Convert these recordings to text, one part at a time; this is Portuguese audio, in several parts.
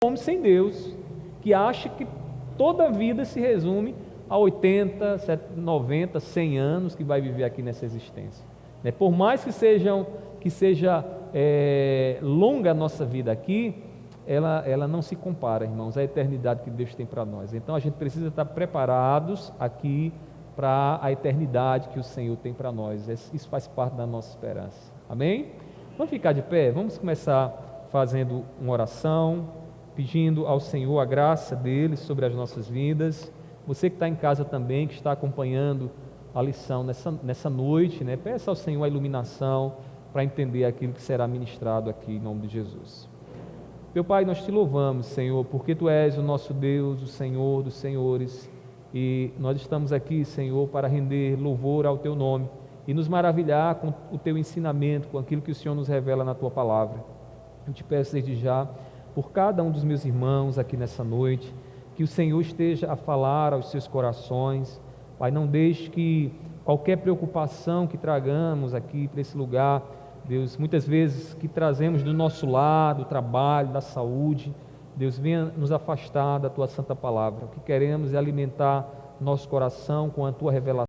homem sem Deus, que acha que toda a vida se resume a 80, 90, 100 anos que vai viver aqui nessa existência. Por mais que seja longa a nossa vida aqui, ela não se compara, irmãos, à eternidade que Deus tem para nós. Então a gente precisa estar preparados aqui para a eternidade que o Senhor tem para nós. Isso faz parte da nossa esperança. Amém? Vamos ficar de pé? Vamos começar fazendo uma oração, pedindo ao Senhor a graça dele sobre as nossas vidas. Você que está em casa também, que está acompanhando a lição nessa noite, peça ao Senhor a iluminação para entender aquilo que será ministrado aqui em nome de Jesus. Meu Pai, nós te louvamos, Senhor, porque Tu és o nosso Deus, o Senhor dos senhores, e nós estamos aqui, Senhor, para render louvor ao Teu nome e nos maravilhar com o Teu ensinamento, com aquilo que o Senhor nos revela na Tua palavra. Eu te peço desde já, por cada um dos meus irmãos aqui nessa noite, que o Senhor esteja a falar aos seus corações. Pai, não deixe que qualquer preocupação que tragamos aqui para esse lugar, Deus, muitas vezes que trazemos do nosso lado, do trabalho, da saúde, Deus, venha nos afastar da Tua santa palavra. O que queremos é alimentar nosso coração com a Tua revelação.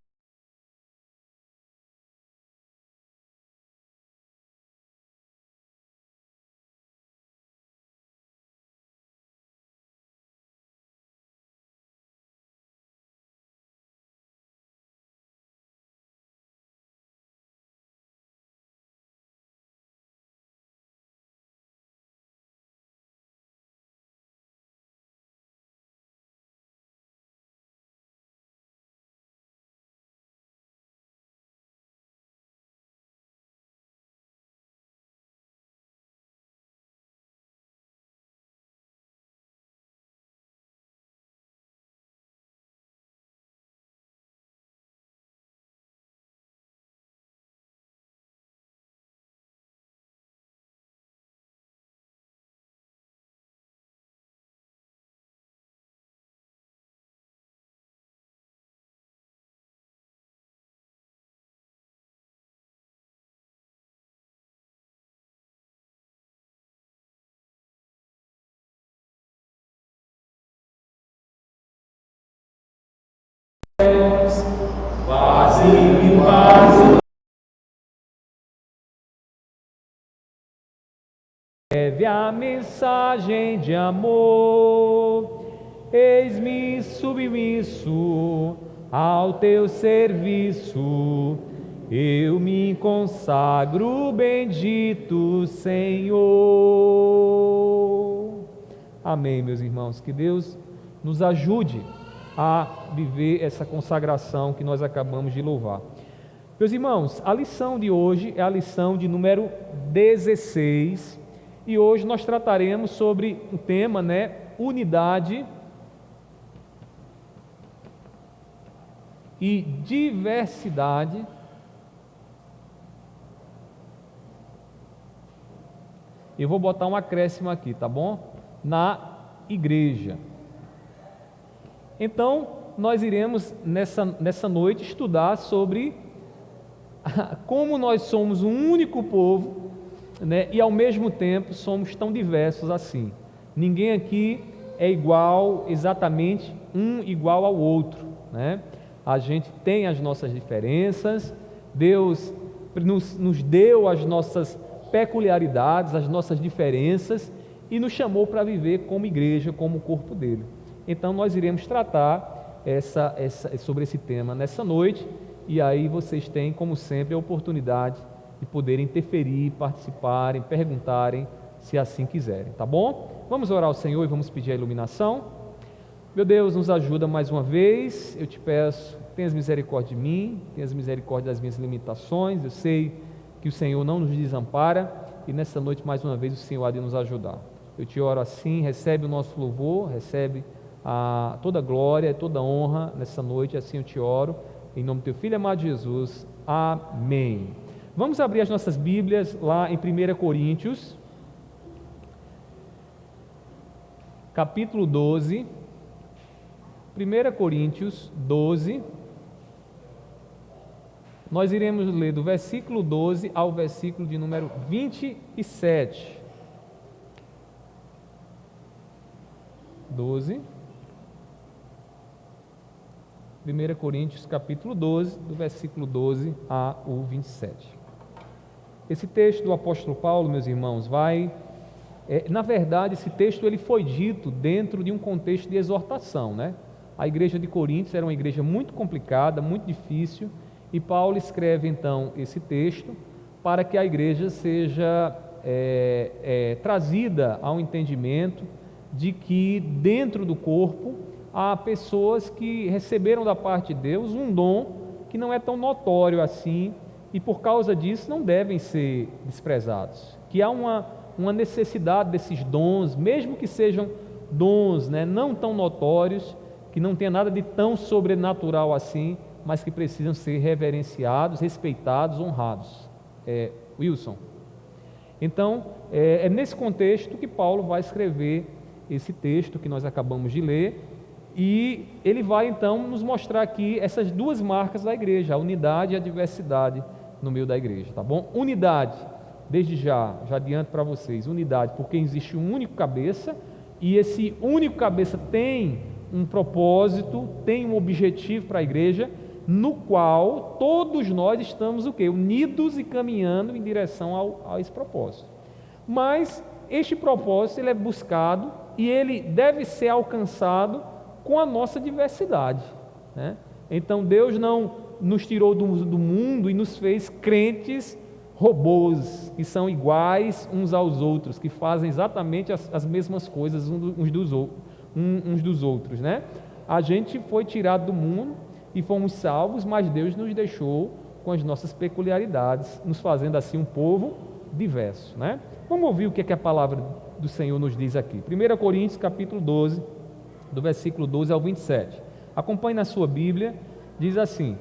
Leve a mensagem de amor, eis-me submisso ao Teu serviço, eu me consagro, bendito Senhor. Amém, meus irmãos, que Deus nos ajude a viver essa consagração que nós acabamos de louvar. Meus irmãos, a lição de hoje é a lição de número 16, e hoje nós trataremos sobre o tema, unidade e diversidade. Eu vou botar um acréscimo aqui, tá bom? Na igreja. Então, nós iremos nessa noite estudar sobre como nós somos um único povo, e ao mesmo tempo somos tão diversos assim. Ninguém aqui é exatamente igual ao outro, A gente tem as nossas diferenças, Deus nos deu as nossas peculiaridades, as nossas diferenças, e nos chamou para viver como igreja, como corpo dele. Então nós iremos tratar sobre esse tema nessa noite, e aí vocês têm, como sempre, a oportunidade de poderem interferir, participarem, perguntarem, se assim quiserem, tá bom? Vamos orar ao Senhor e vamos pedir a iluminação. Meu Deus, nos ajuda mais uma vez, eu te peço, tenhas misericórdia de mim, tenhas misericórdia das minhas limitações, eu sei que o Senhor não nos desampara, e nessa noite, mais uma vez, o Senhor há de nos ajudar. Eu te oro assim, recebe o nosso louvor, recebe toda a glória, toda a honra nessa noite, assim eu te oro, em nome do teu Filho amado Jesus, amém. Vamos abrir as nossas Bíblias lá em 1 Coríntios, capítulo 12, 1 Coríntios 12, nós iremos ler do versículo 12 ao versículo de número 27. 12. 1 Coríntios capítulo 12, do versículo 12 ao 27. Esse texto do apóstolo Paulo, meus irmãos, na verdade, esse texto ele foi dito dentro de um contexto de exortação, né? A igreja de Coríntios era uma igreja muito complicada, muito difícil, e Paulo escreve então esse texto para que a igreja seja trazida ao entendimento de que dentro do corpo há pessoas que receberam da parte de Deus um dom que não é tão notório assim e por causa disso não devem ser desprezados, que há uma necessidade desses dons, mesmo que sejam dons, né, não tão notórios, que não tenha nada de tão sobrenatural assim, mas que precisam ser reverenciados, respeitados, honrados. Wilson. Então, é nesse contexto que Paulo vai escrever esse texto que nós acabamos de ler, e ele vai então nos mostrar aqui essas duas marcas da igreja, a unidade e a diversidade no meio da igreja, tá bom? Unidade, desde já adianto para vocês, unidade, porque existe um único cabeça, e esse único cabeça tem um propósito, tem um objetivo para a igreja, no qual todos nós estamos o quê? Unidos e caminhando em direção a esse propósito. Mas este propósito ele é buscado e ele deve ser alcançado com a nossa diversidade, né? Então Deus não nos tirou do mundo e nos fez crentes robôs, que são iguais uns aos outros, que fazem exatamente as mesmas coisas uns dos outros, né? A gente foi tirado do mundo e fomos salvos, mas Deus nos deixou com as nossas peculiaridades, nos fazendo assim um povo diverso, né? Vamos ouvir o que a palavra do Senhor nos diz aqui. 1 Coríntios capítulo 12, do versículo 12 ao 27. Acompanhe na sua Bíblia, diz assim: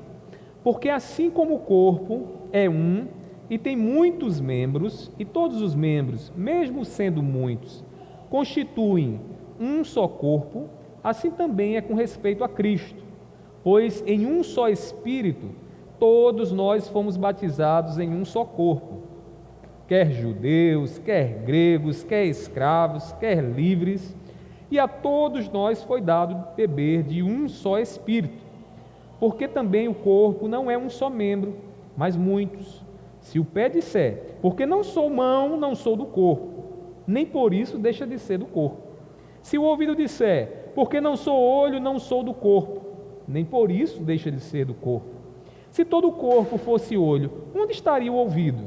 porque assim como o corpo é um e tem muitos membros, e todos os membros, mesmo sendo muitos, constituem um só corpo, assim também é com respeito a Cristo. Pois em um só Espírito, todos nós fomos batizados em um só corpo, quer judeus, quer gregos, quer escravos, quer livres, e a todos nós foi dado beber de um só Espírito, porque também o corpo não é um só membro, mas muitos. Se o pé disser, porque não sou mão, não sou do corpo, nem por isso deixa de ser do corpo. Se o ouvido disser, porque não sou olho, não sou do corpo, nem por isso deixa de ser do corpo. Se todo o corpo fosse olho, onde estaria o ouvido?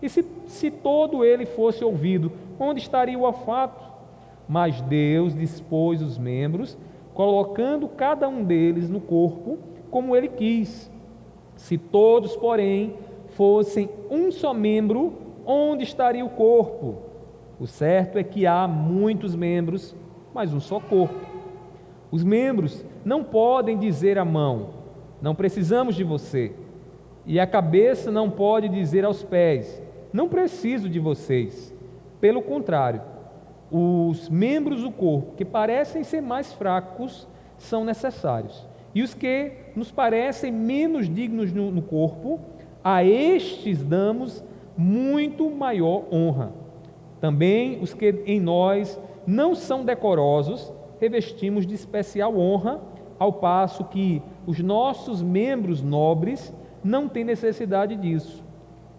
E se todo ele fosse ouvido, onde estaria o olfato? Mas Deus dispôs os membros, colocando cada um deles no corpo, como Ele quis. Se todos, porém, fossem um só membro, onde estaria o corpo? O certo é que há muitos membros, mas um só corpo. Os membros não podem dizer à mão, não precisamos de você, e a cabeça não pode dizer aos pés, não preciso de vocês. Pelo contrário, os membros do corpo que parecem ser mais fracos são necessários, e os que nos parecem menos dignos no corpo, a estes damos muito maior honra. Também os que em nós não são decorosos, revestimos de especial honra, ao passo que os nossos membros nobres não têm necessidade disso.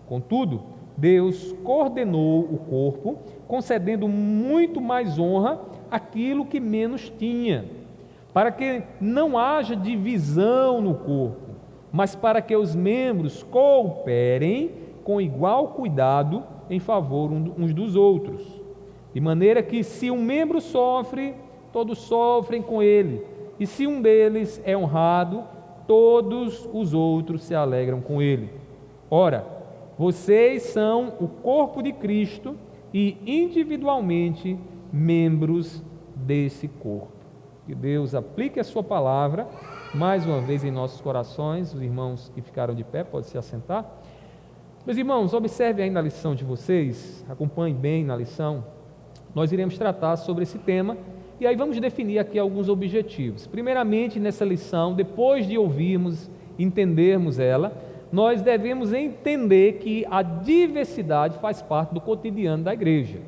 Contudo, Deus coordenou o corpo, concedendo muito mais honra àquilo que menos tinha, para que não haja divisão no corpo, mas para que os membros cooperem com igual cuidado em favor uns dos outros. De maneira que se um membro sofre, todos sofrem com ele, e se um deles é honrado, todos os outros se alegram com ele. Ora, vocês são o corpo de Cristo e individualmente membros desse corpo. Que Deus aplique a sua palavra mais uma vez em nossos corações. Os irmãos que ficaram de pé podem se assentar. Meus irmãos, observem aí na lição de vocês, acompanhem bem na lição. Nós iremos tratar sobre esse tema e aí vamos definir aqui alguns objetivos. Primeiramente, nessa lição, depois de ouvirmos, entendermos ela, nós devemos entender que a diversidade faz parte do cotidiano da igreja.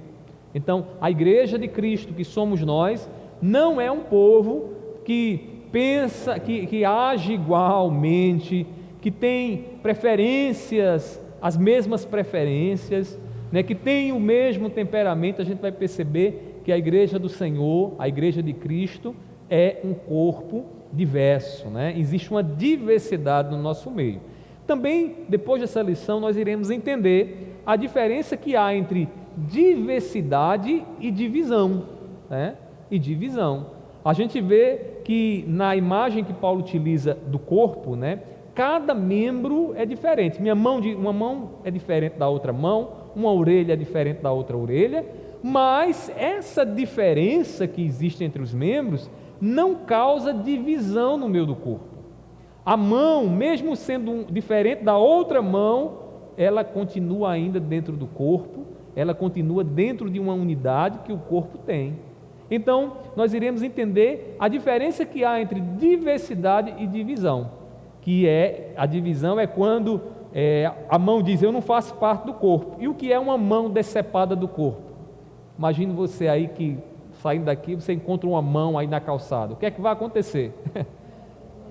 Então, a igreja de Cristo, que somos nós não é um povo que pensa, que age igualmente, que tem preferências, as mesmas preferências, né, que tem o mesmo temperamento. A gente vai perceber que a igreja do Senhor, a igreja de Cristo, é um corpo diverso, né? Existe uma diversidade no nosso meio. Também, depois dessa lição, nós iremos entender a diferença que há entre diversidade e divisão, né? E divisão. A gente vê que na imagem que Paulo utiliza do corpo, né, cada membro é diferente. Uma mão é diferente da outra mão, uma orelha é diferente da outra orelha, mas essa diferença que existe entre os membros não causa divisão no meio do corpo. A mão, mesmo sendo diferente da outra mão, ela continua ainda dentro do corpo, ela continua dentro de uma unidade que o corpo tem. Então, nós iremos entender a diferença que há entre diversidade e divisão, que a divisão é quando a mão diz, eu não faço parte do corpo. E o que é uma mão decepada do corpo? Imagine você aí que, saindo daqui, você encontra uma mão aí na calçada. O que é que vai acontecer?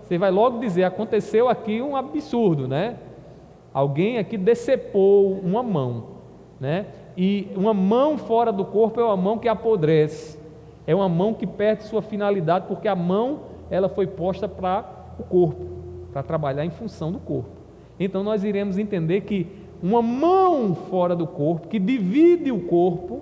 Você vai logo dizer, aconteceu aqui um absurdo, né? Alguém aqui decepou uma mão, né? E uma mão fora do corpo é uma mão que apodrece, é uma mão que perde sua finalidade, porque a mão, ela foi posta para o corpo, para trabalhar em função do corpo. Então nós iremos entender que uma mão fora do corpo, que divide o corpo,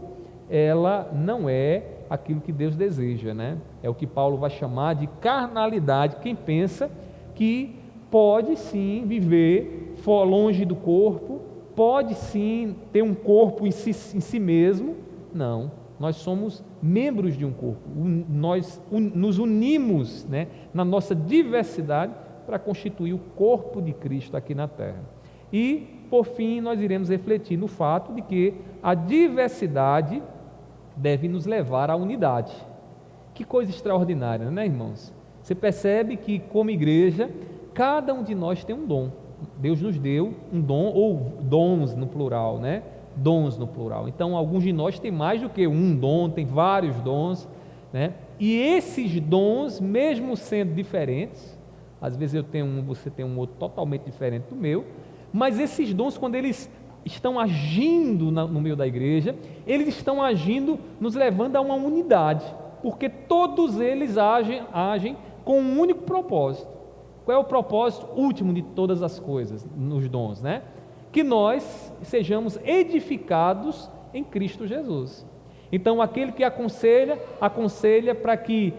ela não é aquilo que Deus deseja, né? É o que Paulo vai chamar de carnalidade. Quem pensa que pode sim viver longe do corpo, pode sim ter um corpo em si mesmo. Não, nós somos membros de um corpo, nós nos unimos, né, na nossa diversidade para constituir o corpo de Cristo aqui na terra. E, por fim, nós iremos refletir no fato de que a diversidade deve nos levar à unidade. Que coisa extraordinária, né, irmãos? Você percebe que, como igreja, cada um de nós tem um dom. Deus nos deu um dom, ou dons no plural, né? Dons no plural. Então, alguns de nós têm mais do que um dom, tem vários dons, né? E esses dons, mesmo sendo diferentes, às vezes eu tenho um, você tem um outro totalmente diferente do meu, mas esses dons, quando eles estão agindo no meio da igreja, eles estão agindo, nos levando a uma unidade, porque todos eles agem com um único propósito. Qual é o propósito último de todas as coisas, nos dons, né? Que nós sejamos edificados em Cristo Jesus. Então, aquele que aconselha para que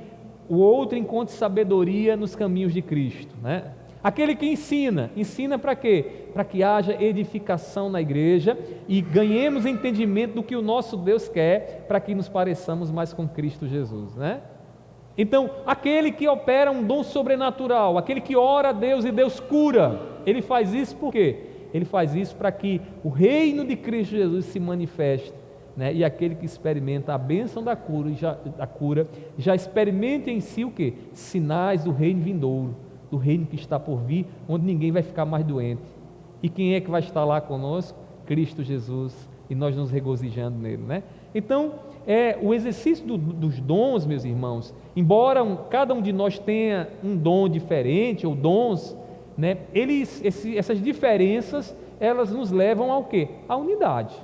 o outro encontre sabedoria nos caminhos de Cristo, né? Aquele que ensina para quê? Para que haja edificação na igreja e ganhemos entendimento do que o nosso Deus quer, para que nos pareçamos mais com Cristo Jesus, né? Então, aquele que opera um dom sobrenatural, aquele que ora a Deus e Deus cura, ele faz isso por quê? Ele faz isso para que o reino de Cristo Jesus se manifeste, né? E aquele que experimenta a bênção da cura, já experimenta em si o quê? Sinais do reino vindouro, do reino que está por vir, onde ninguém vai ficar mais doente. E quem é que vai estar lá conosco? Cristo Jesus, e nós nos regozijando nele, né? Então, o exercício dos dons, meus irmãos, embora cada um de nós tenha um dom diferente, ou dons, né, essas diferenças, elas nos levam ao quê? À unidade.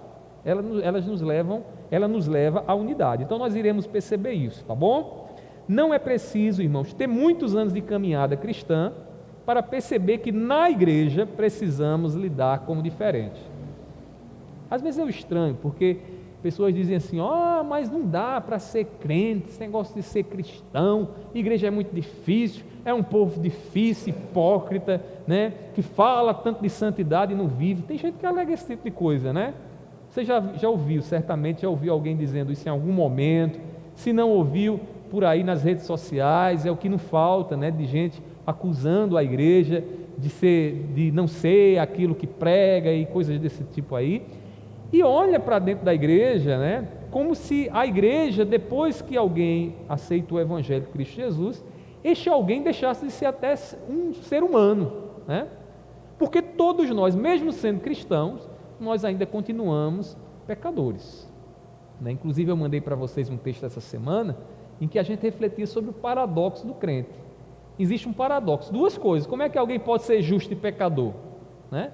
Ela nos leva à unidade. Então nós iremos perceber isso, tá bom? Não é preciso, irmãos, ter muitos anos de caminhada cristã para perceber que na igreja precisamos lidar como diferente. Às vezes é estranho, porque pessoas dizem assim, mas não dá para ser crente, esse negócio de ser cristão, igreja é muito difícil, é um povo difícil, hipócrita, né, que fala tanto de santidade e não vive. Tem gente que alega esse tipo de coisa, né? Você já ouviu, certamente já ouviu alguém dizendo isso em algum momento. Se não ouviu, por aí nas redes sociais, é o que não falta, né, de gente acusando a igreja de não ser aquilo que prega e coisas desse tipo aí. E olha para dentro da igreja, né, como se a igreja, depois que alguém aceita o evangelho de Cristo Jesus, este alguém deixasse de ser até um ser humano, né? Porque todos nós, mesmo sendo cristãos, nós ainda continuamos pecadores, né? Inclusive eu mandei para vocês um texto essa semana, em que a gente refletia sobre o paradoxo do crente. Existe um paradoxo, duas coisas: como é que alguém pode ser justo e pecador, né?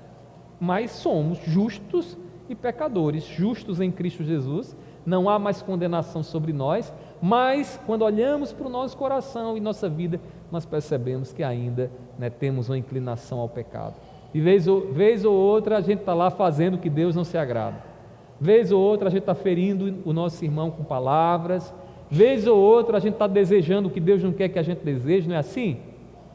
Mas somos justos e pecadores, justos em Cristo Jesus, não há mais condenação sobre nós, mas quando olhamos para o nosso coração e nossa vida, nós percebemos que ainda, né, temos uma inclinação ao pecado. E vez ou outra a gente está lá fazendo o que Deus não se agrada, vez ou outra a gente está ferindo o nosso irmão com palavras, vez ou outra a gente está desejando o que Deus não quer que a gente deseje, não é assim?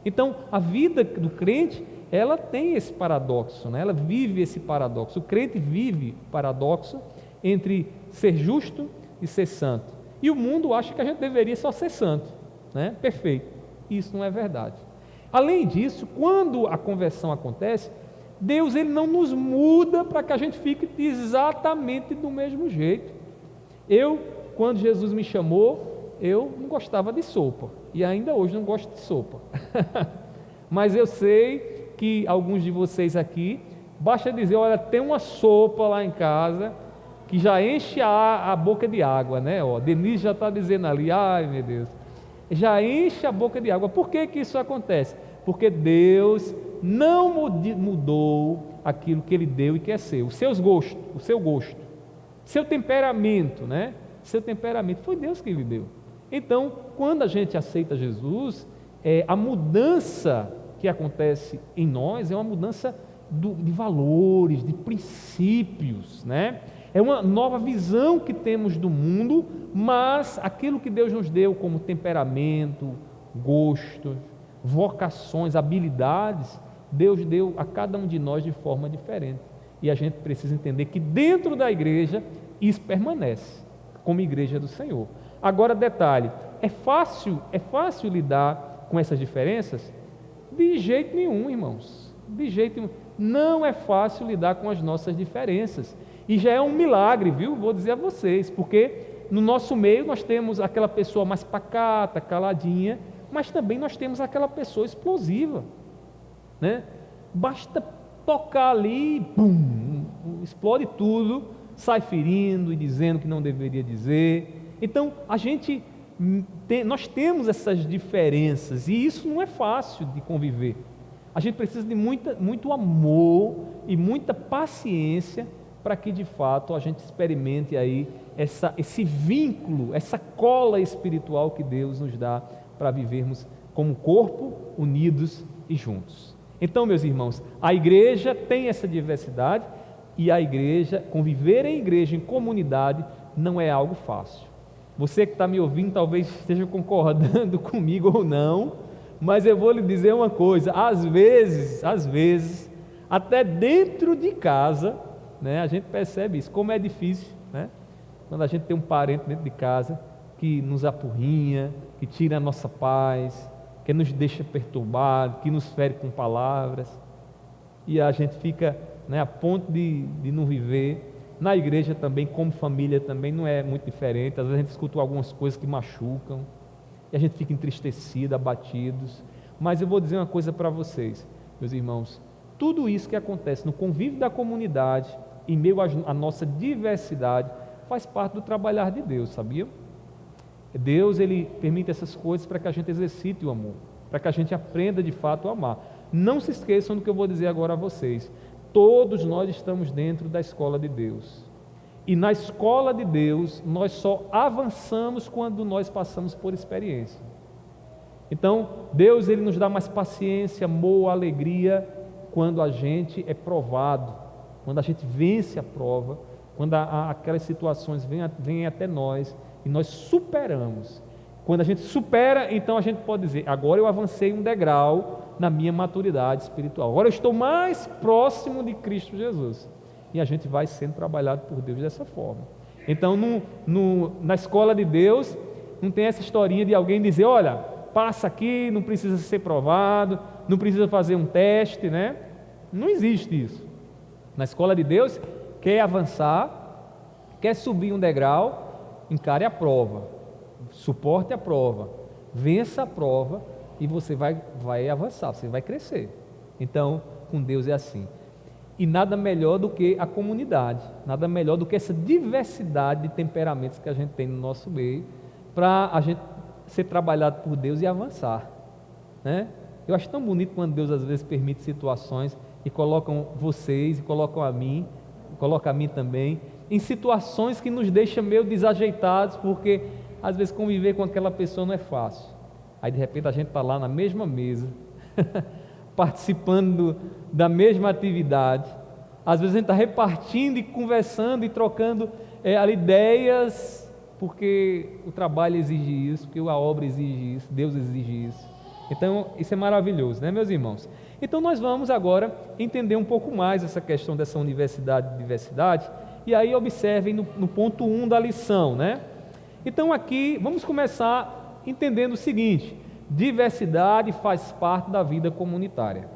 Então a vida do crente, ela tem esse paradoxo, né? Ela vive esse paradoxo. O crente vive o paradoxo entre ser justo e ser santo. E o mundo acha que a gente deveria só ser santo, né? Perfeito. Isso não é verdade. Além disso, quando a conversão acontece, Deus ele não nos muda para que a gente fique exatamente do mesmo jeito. Quando Jesus me chamou, eu não gostava de sopa, e ainda hoje não gosto de sopa. Mas eu sei que alguns de vocês aqui, basta dizer, olha, tem uma sopa lá em casa, que já enche a boca de água, né? Denise já está dizendo ali, ai meu Deus, já enche a boca de água. Por que isso acontece? Porque Deus não mudou aquilo que Ele deu e que é seu, o seu gosto, seu temperamento, né? Seu temperamento, foi Deus que lhe deu. Então, quando a gente aceita Jesus, a mudança que acontece em nós é uma mudança de valores, de princípios, né? É uma nova visão que temos do mundo, mas aquilo que Deus nos deu como temperamento, gosto, vocações, habilidades, Deus deu a cada um de nós de forma diferente. E a gente precisa entender que dentro da igreja isso permanece como igreja do Senhor. Agora, detalhe, é fácil lidar com essas diferenças? De jeito nenhum, irmãos, de jeito nenhum. Não é fácil lidar com as nossas diferenças, e já é um milagre, viu? Vou dizer a vocês, porque no nosso meio nós temos aquela pessoa mais pacata, caladinha, mas também nós temos aquela pessoa explosiva, né? Basta tocar ali, pum, explode tudo, sai ferindo e dizendo que não deveria dizer. Então nós temos essas diferenças, e isso não é fácil de conviver. A gente precisa de muito amor e muita paciência para que de fato a gente experimente aí esse vínculo, essa cola espiritual que Deus nos dá para vivermos como corpo, unidos e juntos. Então, meus irmãos, a igreja tem essa diversidade, e conviver em igreja, em comunidade, não é algo fácil. Você que está me ouvindo talvez esteja concordando comigo ou não, mas eu vou lhe dizer uma coisa: às vezes, até dentro de casa, né, a gente percebe isso, como é difícil, né? Quando a gente tem um parente dentro de casa que nos apurrinha, que tira a nossa paz, que nos deixa perturbados, que nos fere com palavras, e a gente fica, né, a ponto de não viver. Na igreja também, como família, também não é muito diferente. Às vezes a gente escuta algumas coisas que machucam, e a gente fica entristecido, abatidos. Mas eu vou dizer uma coisa para vocês, meus irmãos: tudo isso que acontece no convívio da comunidade, em meio à nossa diversidade, faz parte do trabalhar de Deus, sabia? Deus, Ele permite essas coisas para que a gente exercite o amor, para que a gente aprenda de fato a amar. Não se esqueçam do que eu vou dizer agora a vocês: todos nós estamos dentro da escola de Deus, e na escola de Deus nós só avançamos quando nós passamos por experiência. Então Deus, Ele nos dá mais paciência, amor, alegria quando a gente é provado, quando a gente vence a prova, quando aquelas situações vêm até nós e nós superamos. Quando a gente supera, então a gente pode dizer: agora eu avancei um degrau na minha maturidade espiritual, agora eu estou mais próximo de Cristo Jesus. E a gente vai sendo trabalhado por Deus dessa forma. Então na escola de Deus não tem essa historinha de alguém dizer: olha, passa aqui, não precisa ser provado, não precisa fazer um teste, né? Não existe isso. Na escola de Deus, quer avançar, quer subir um degrau, encare a prova, suporte a prova, vença a prova, e você vai avançar, você vai crescer. Então, com Deus é assim. E nada melhor do que a comunidade, nada melhor do que essa diversidade de temperamentos que a gente tem no nosso meio, para a gente ser trabalhado por Deus e avançar, né? Eu acho tão bonito quando Deus às vezes permite situações e colocam vocês, e colocam a mim, coloca a mim também, em situações que nos deixam meio desajeitados, porque às vezes conviver com aquela pessoa não é fácil. Aí de repente a gente está lá na mesma mesa, participando da mesma atividade, às vezes a gente está repartindo e conversando e trocando ali ideias, porque o trabalho exige isso, porque a obra exige isso, Deus exige isso. Então isso é maravilhoso, né, meus irmãos? Então nós vamos agora entender um pouco mais essa questão dessa universidade de diversidade, e aí observem no ponto 1 da lição, né? Então aqui vamos começar entendendo o seguinte: diversidade faz parte da vida comunitária.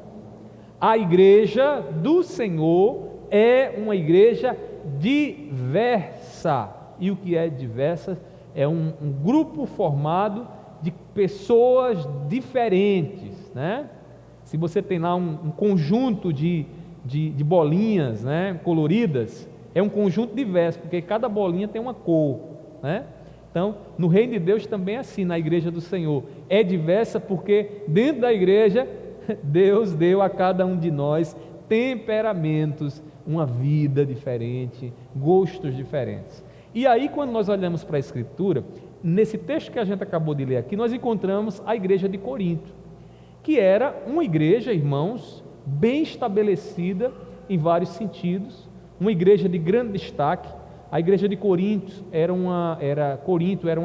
A igreja do Senhor é uma igreja diversa. E o que é diversa? É um grupo formado de pessoas diferentes, né? Se você tem lá um conjunto de bolinhas, né, coloridas, é um conjunto diverso, porque cada bolinha tem uma cor, né? Então, no reino de Deus também é assim, na igreja do Senhor. É diversa porque dentro da igreja, Deus deu a cada um de nós temperamentos, uma vida diferente, gostos diferentes. E aí, quando nós olhamos para a Escritura, nesse texto que a gente acabou de ler aqui, nós encontramos a igreja de Corinto, que era uma igreja, irmãos, bem estabelecida em vários sentidos, uma igreja de grande destaque. A igreja de Corinto era uma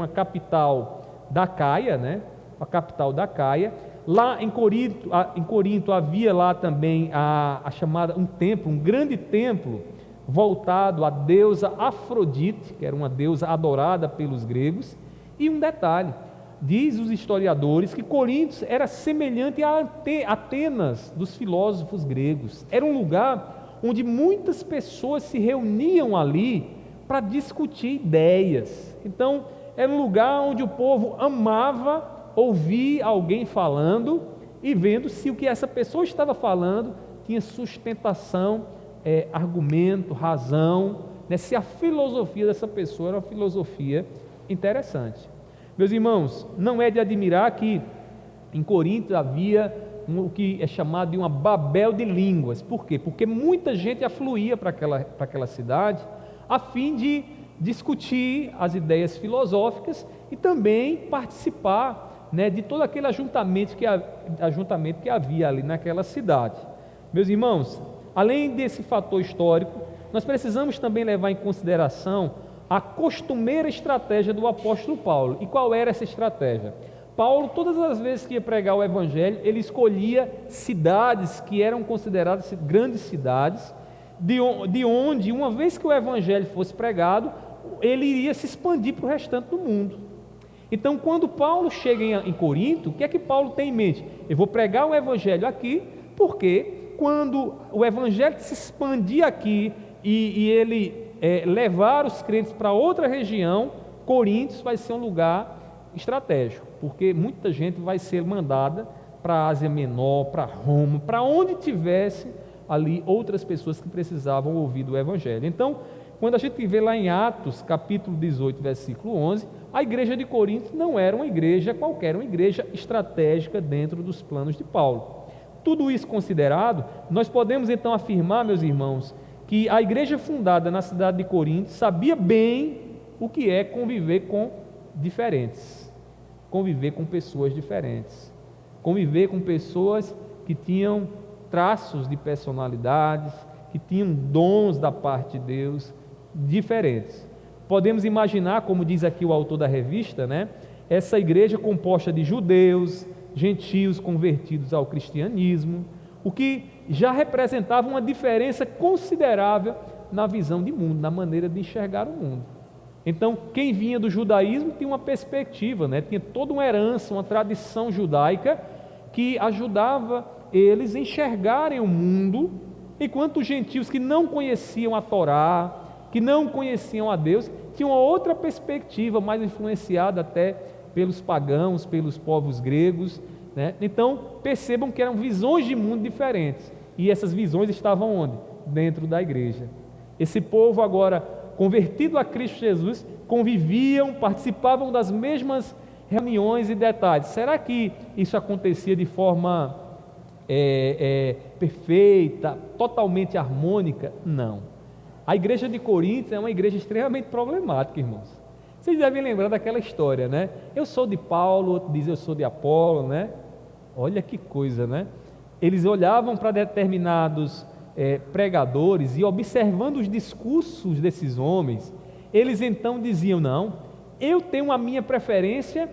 capital da Caia, né? A capital da Caia. Lá em Corinto havia lá também a chamada um templo, um grande templo voltado à deusa Afrodite, que era uma deusa adorada pelos gregos. E um detalhe, diz os historiadores que Corinto era semelhante a Atenas dos filósofos gregos. Era um lugar onde muitas pessoas se reuniam ali para discutir ideias. Então, era um lugar onde o povo amava ouvir alguém falando e vendo se o que essa pessoa estava falando tinha sustentação, argumento, razão, né? Se a filosofia dessa pessoa era uma filosofia interessante. Meus irmãos, não é de admirar que em Corinto havia o que é chamado de uma Babel de línguas. Por quê? Porque muita gente afluía para aquela cidade a fim de discutir as ideias filosóficas e também participar, né, de todo aquele ajuntamento que havia ali naquela cidade. Meus irmãos, além desse fator histórico, nós precisamos também levar em consideração a costumeira estratégia do apóstolo Paulo. E qual era essa estratégia? Paulo, todas as vezes que ia pregar o evangelho, ele escolhia cidades que eram consideradas grandes cidades, de onde, uma vez que o evangelho fosse pregado, ele iria se expandir para o restante do mundo. Então, quando Paulo chega em Corinto, o que é que Paulo tem em mente? Eu vou pregar o evangelho aqui, porque quando o evangelho se expandir aqui e ele levar os crentes para outra região, Corinto vai ser um lugar estratégico, porque muita gente vai ser mandada para a Ásia Menor, para Roma, para onde tivesse ali outras pessoas que precisavam ouvir do evangelho. Então, quando a gente vê lá em Atos, capítulo 18, versículo 11, a igreja de Corinto não era uma igreja qualquer, uma igreja estratégica dentro dos planos de Paulo. Tudo isso considerado, nós podemos então afirmar, meus irmãos, que a igreja fundada na cidade de Corinto sabia bem o que é conviver com diferentes, conviver com pessoas diferentes, conviver com pessoas que tinham traços de personalidades, que tinham dons da parte de Deus diferentes. Podemos imaginar, como diz aqui o autor da revista, né, essa igreja composta de judeus, gentios convertidos ao cristianismo, o que já representava uma diferença considerável na visão de mundo, na maneira de enxergar o mundo. Então, quem vinha do judaísmo tinha uma perspectiva, né, tinha toda uma herança, uma tradição judaica que ajudava eles enxergarem o mundo, enquanto os gentios que não conheciam a Torá, que não conheciam a Deus, tinham uma outra perspectiva, mais influenciada até pelos pagãos, pelos povos gregos, né? Então percebam que eram visões de mundo diferentes, e essas visões estavam onde? Dentro da igreja. Esse povo agora convertido a Cristo Jesus, conviviam, participavam das mesmas reuniões e detalhes. Será que isso acontecia de forma perfeita, totalmente harmônica? Não. A igreja de Corinto é uma igreja extremamente problemática, irmãos. Vocês devem lembrar daquela história, né? Eu sou de Paulo, outro diz eu sou de Apolo, né? Olha que coisa, né? Eles olhavam para determinados pregadores e observando os discursos desses homens, eles então diziam, não, eu tenho a minha preferência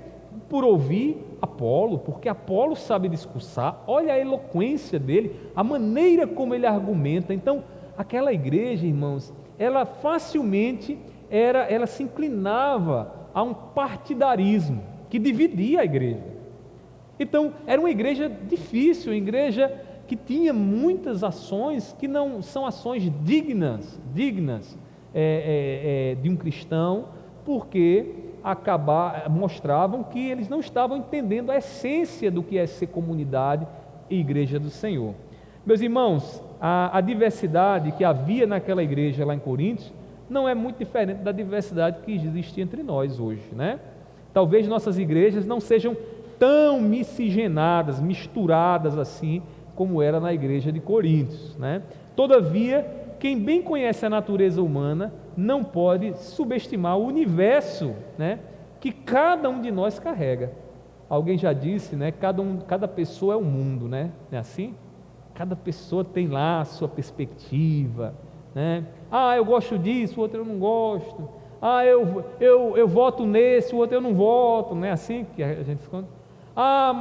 por ouvir Apolo, porque Apolo sabe discursar, olha a eloquência dele, a maneira como ele argumenta. Então, aquela igreja, irmãos, ela facilmente ela se inclinava a um partidarismo que dividia a igreja. Então, era uma igreja difícil, uma igreja que tinha muitas ações que não são ações dignas de um cristão, porque mostravam que eles não estavam entendendo a essência do que é ser comunidade e igreja do Senhor. Meus irmãos, a diversidade que havia naquela igreja lá em Coríntios não é muito diferente da diversidade que existe entre nós hoje, né? Talvez nossas igrejas não sejam tão miscigenadas, misturadas assim, como era na igreja de Coríntios, né? Todavia, quem bem conhece a natureza humana não pode subestimar o universo, né, que cada um de nós carrega. Alguém já disse, né, cada pessoa é um mundo, né? Não é assim? Cada pessoa tem lá a sua perspectiva, né? Ah, eu gosto disso, o outro eu não gosto. Ah, eu voto nesse, o outro eu não voto, não é assim que a gente se conta?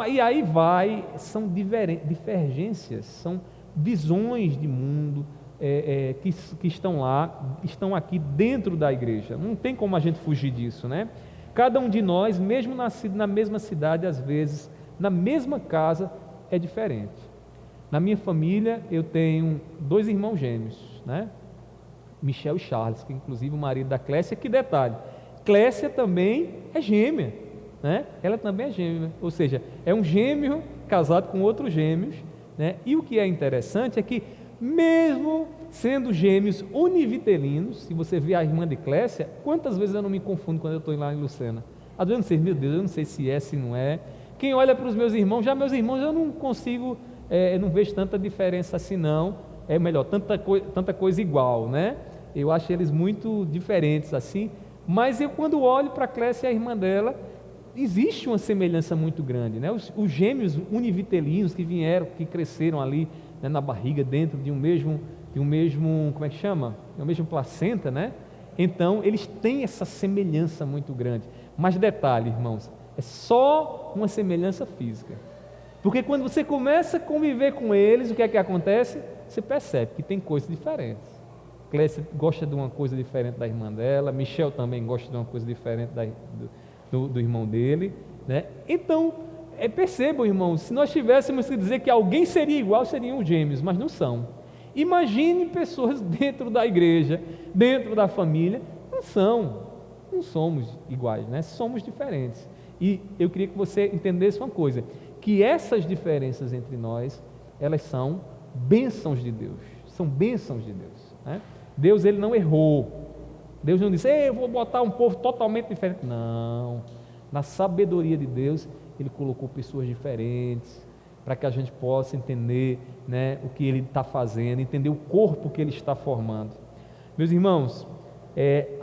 E aí são divergências, são visões de mundo que estão aqui dentro da igreja. Não tem como a gente fugir disso, né? Cada um de nós, mesmo nascido na mesma cidade, às vezes, na mesma casa, é diferente. Na minha família, eu tenho 2 irmãos gêmeos, né? Michel e Charles, que inclusive o marido da Clécia. Que detalhe, Clécia também é gêmea, né? Ela também é gêmea, ou seja, é um gêmeo casado com outros gêmeos, né? E o que é interessante é que, mesmo sendo gêmeos univitelinos, se você vê a irmã de Clécia, quantas vezes eu não me confundo quando eu estou lá em Lucena? Às vezes eu não sei, meu Deus, eu não sei se é, se não é. Quem olha para os meus irmãos, já meus irmãos eu não consigo, eu não vejo tanta diferença assim não, tanta coisa igual, né? Eu acho eles muito diferentes assim, mas eu quando olho para a Clécia e a irmã dela, existe uma semelhança muito grande, né? Os gêmeos univitelinos que vieram, que cresceram ali, né, na barriga, dentro de um mesmo, como é que chama? De uma mesma placenta, né? Então, eles têm essa semelhança muito grande. Mas detalhe, irmãos, é só uma semelhança física. Porque quando você começa a conviver com eles, o que é que acontece? Você percebe que tem coisas diferentes. Clécia gosta de uma coisa diferente da irmã dela, Michel também gosta de uma coisa diferente do irmão dele, né? Então, percebam, irmãos, se nós tivéssemos que dizer que alguém seria igual, seriam os gêmeos, mas não são. Imagine pessoas dentro da igreja, dentro da família, não somos iguais, né? Somos diferentes. E eu queria que você entendesse uma coisa, que essas diferenças entre nós, elas são bênçãos de Deus, são bênçãos de Deus, né? Deus, ele não errou. Deus não disse, eu vou botar um povo totalmente diferente. Não, na sabedoria de Deus, Ele colocou pessoas diferentes, para que a gente possa entender, né, o que Ele está fazendo, entender o corpo que Ele está formando. Meus irmãos,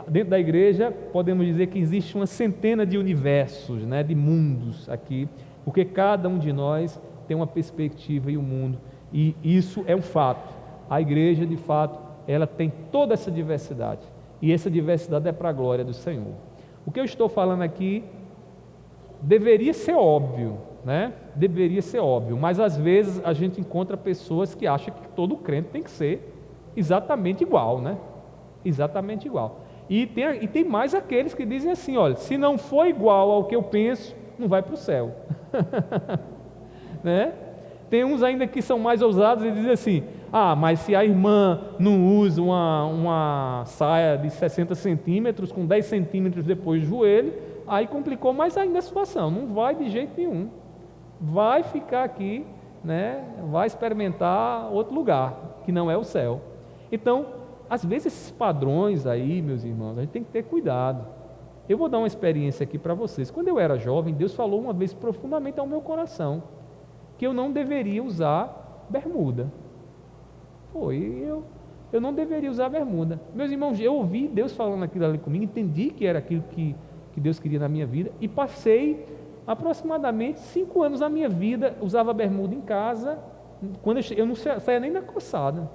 dentro da igreja, podemos dizer que existe uma centena de universos, né, de mundos aqui, porque cada um de nós tem uma perspectiva e um mundo, e isso é um fato. A igreja, de fato, ela tem toda essa diversidade, e essa diversidade é para a glória do Senhor. O que eu estou falando aqui deveria ser óbvio, né? Deveria ser óbvio, mas às vezes a gente encontra pessoas que acham que todo crente tem que ser exatamente igual, né? Exatamente igual. E tem mais aqueles que dizem assim, olha, se não for igual ao que eu penso, não vai para o céu. Né? Tem uns ainda que são mais ousados e dizem assim, mas se a irmã não usa uma saia de 60 centímetros, com 10 centímetros depois do joelho, aí complicou mais ainda a situação, não vai de jeito nenhum, vai ficar aqui, né? Vai experimentar outro lugar, que não é o céu. Então, às vezes esses padrões aí, meus irmãos, a gente tem que ter cuidado, Eu vou dar uma experiência aqui para vocês. Quando eu era jovem, Deus falou uma vez profundamente ao meu coração que eu não deveria usar bermuda. Eu não deveria usar bermuda. Meus irmãos, eu ouvi Deus falando aquilo ali comigo, entendi que era aquilo que Deus queria na minha vida e passei aproximadamente 5 anos da minha vida, usava bermuda em casa, quando eu não saía nem na calçada.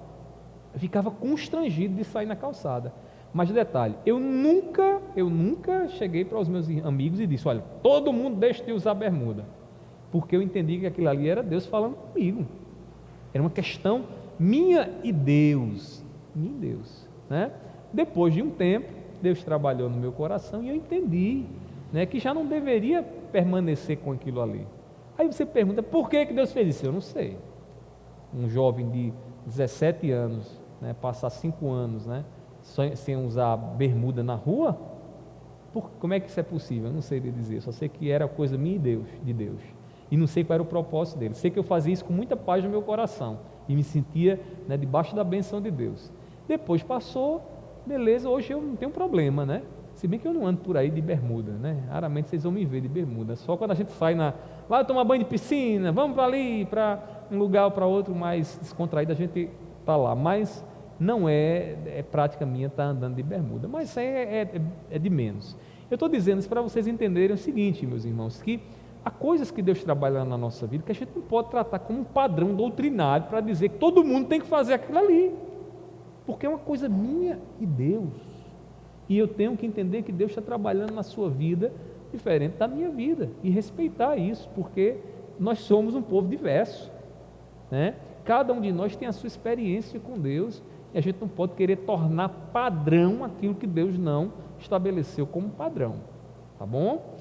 Eu ficava constrangido de sair na calçada. Mas detalhe, eu nunca cheguei para os meus amigos e disse, olha, todo mundo deixa de usar bermuda. Porque eu entendi que aquilo ali era Deus falando comigo. Era uma questão minha e Deus. Né? Depois de um tempo, Deus trabalhou no meu coração e eu entendi, né, que já não deveria permanecer com aquilo ali. Aí você pergunta, por que Deus fez isso? Eu não sei. Um jovem de 17 anos, né, passar 5 anos, né, sem usar bermuda na rua, como é que isso é possível? Eu não sei dizer, só sei que era coisa minha e de Deus. E não sei qual era o propósito dele. Sei que eu fazia isso com muita paz no meu coração e me sentia, né, debaixo da benção de Deus. Depois passou, beleza, hoje eu não tenho problema, né? Se bem que eu não ando por aí de bermuda, né? Raramente vocês vão me ver de bermuda. Só quando a gente sai vai tomar banho de piscina, vamos para ali, para um lugar ou para outro mais descontraído, a gente está lá. Mas não é prática minha estar andando de bermuda. Mas isso é de menos. Eu estou dizendo isso para vocês entenderem o seguinte, meus irmãos, que há coisas que Deus trabalha na nossa vida que a gente não pode tratar como um padrão doutrinário para dizer que todo mundo tem que fazer aquilo ali. Porque é uma coisa minha e Deus. E eu tenho que entender que Deus está trabalhando na sua vida diferente da minha vida. E respeitar isso, porque nós somos um povo diverso, né? Cada um de nós tem a sua experiência com Deus. E a gente não pode querer tornar padrão aquilo que Deus não estabeleceu como padrão. Tá bom?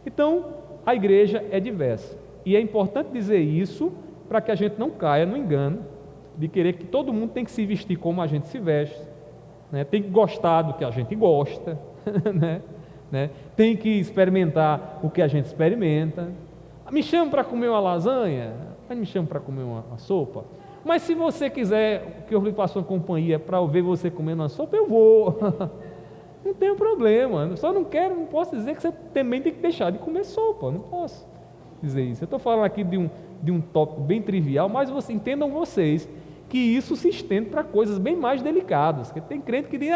Então, a igreja é diversa. E é importante dizer isso para que a gente não caia no engano de querer que todo mundo tem que se vestir como a gente se veste, né? Tem que gostar do que a gente gosta, né? Tem que experimentar o que a gente experimenta. Me chama para comer uma lasanha, mas me chama para comer uma sopa. Mas se você quiser que eu lhe faça uma companhia para ver você comendo uma sopa, eu vou. Não tem problema. Eu só não posso dizer que você também tem que deixar de comer sopa. Não posso dizer isso. Eu estou falando aqui de um tópico bem trivial, mas entendam vocês que isso se estende para coisas bem mais delicadas. Porque tem crente que diz,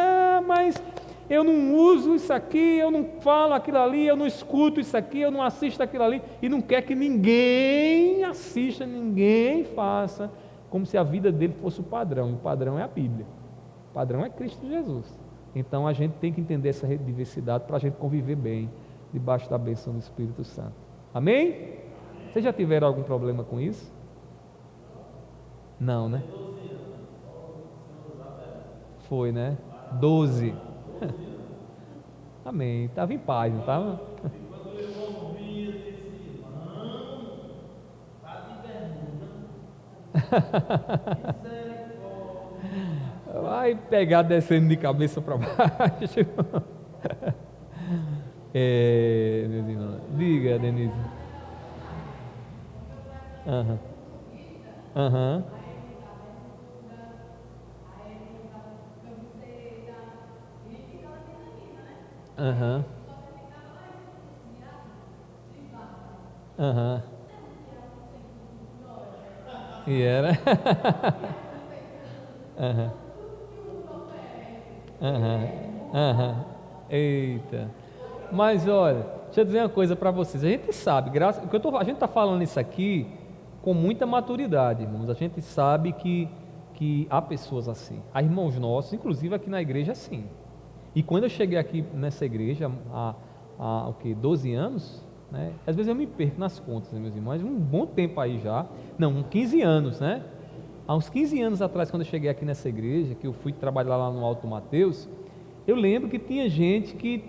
mas eu não uso isso aqui, eu não falo aquilo ali, eu não escuto isso aqui, eu não assisto aquilo ali, e não quer que ninguém assista, ninguém faça, como se a vida dele fosse o padrão, e o padrão é a Bíblia, o padrão é Cristo Jesus. Então a gente tem que entender essa diversidade para a gente conviver bem, debaixo da bênção do Espírito Santo. Amém? Vocês já tiveram algum problema com isso? Não, né? Foi, né? 12. Amém. Estava em paz, não estava? Quando eu ouvi, eu disse, irmão, está de bermuda. Misericórdia. Vai pegar descendo de cabeça para baixo. Meus irmãos. Diga, Denise. Aham. E era. Eita. Mas olha, deixa eu dizer uma coisa para vocês. A gente sabe, a gente está falando isso aqui com muita maturidade, irmãos. A gente sabe que há pessoas assim. Há irmãos nossos, inclusive aqui na igreja, assim. E quando eu cheguei aqui nessa igreja há 12 anos, né? Às vezes eu me perco nas contas, né, meus irmãos, um bom tempo aí já, não, 15 anos, né? Há uns 15 anos atrás, quando eu cheguei aqui nessa igreja, que eu fui trabalhar lá no Alto Mateus, eu lembro que tinha gente que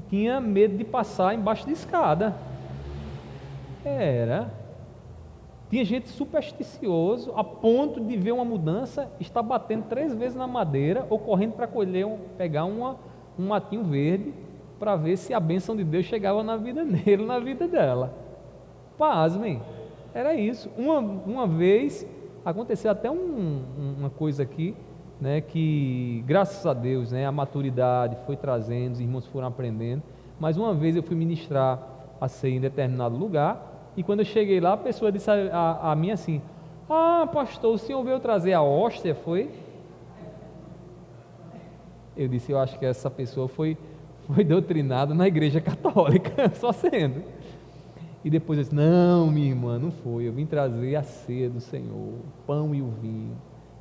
tinha medo de passar embaixo de escada. Tinha gente supersticioso, a ponto de ver uma mudança, estar batendo 3 vezes na madeira, ou correndo para pegar um matinho verde, para ver se a bênção de Deus chegava na vida dele, na vida dela. Pasmem, era isso. Uma vez, aconteceu até uma coisa aqui, né, que graças a Deus, né, a maturidade foi trazendo, os irmãos foram aprendendo. Mas uma vez eu fui ministrar a ceia em determinado lugar, e quando eu cheguei lá, a pessoa disse a mim assim: ah, pastor, o senhor veio trazer a hóstia, foi? Eu disse: eu acho que essa pessoa foi doutrinada na igreja católica, só sendo. E depois eu disse: não, minha irmã, não foi, eu vim trazer a ceia do Senhor, o pão e o vinho.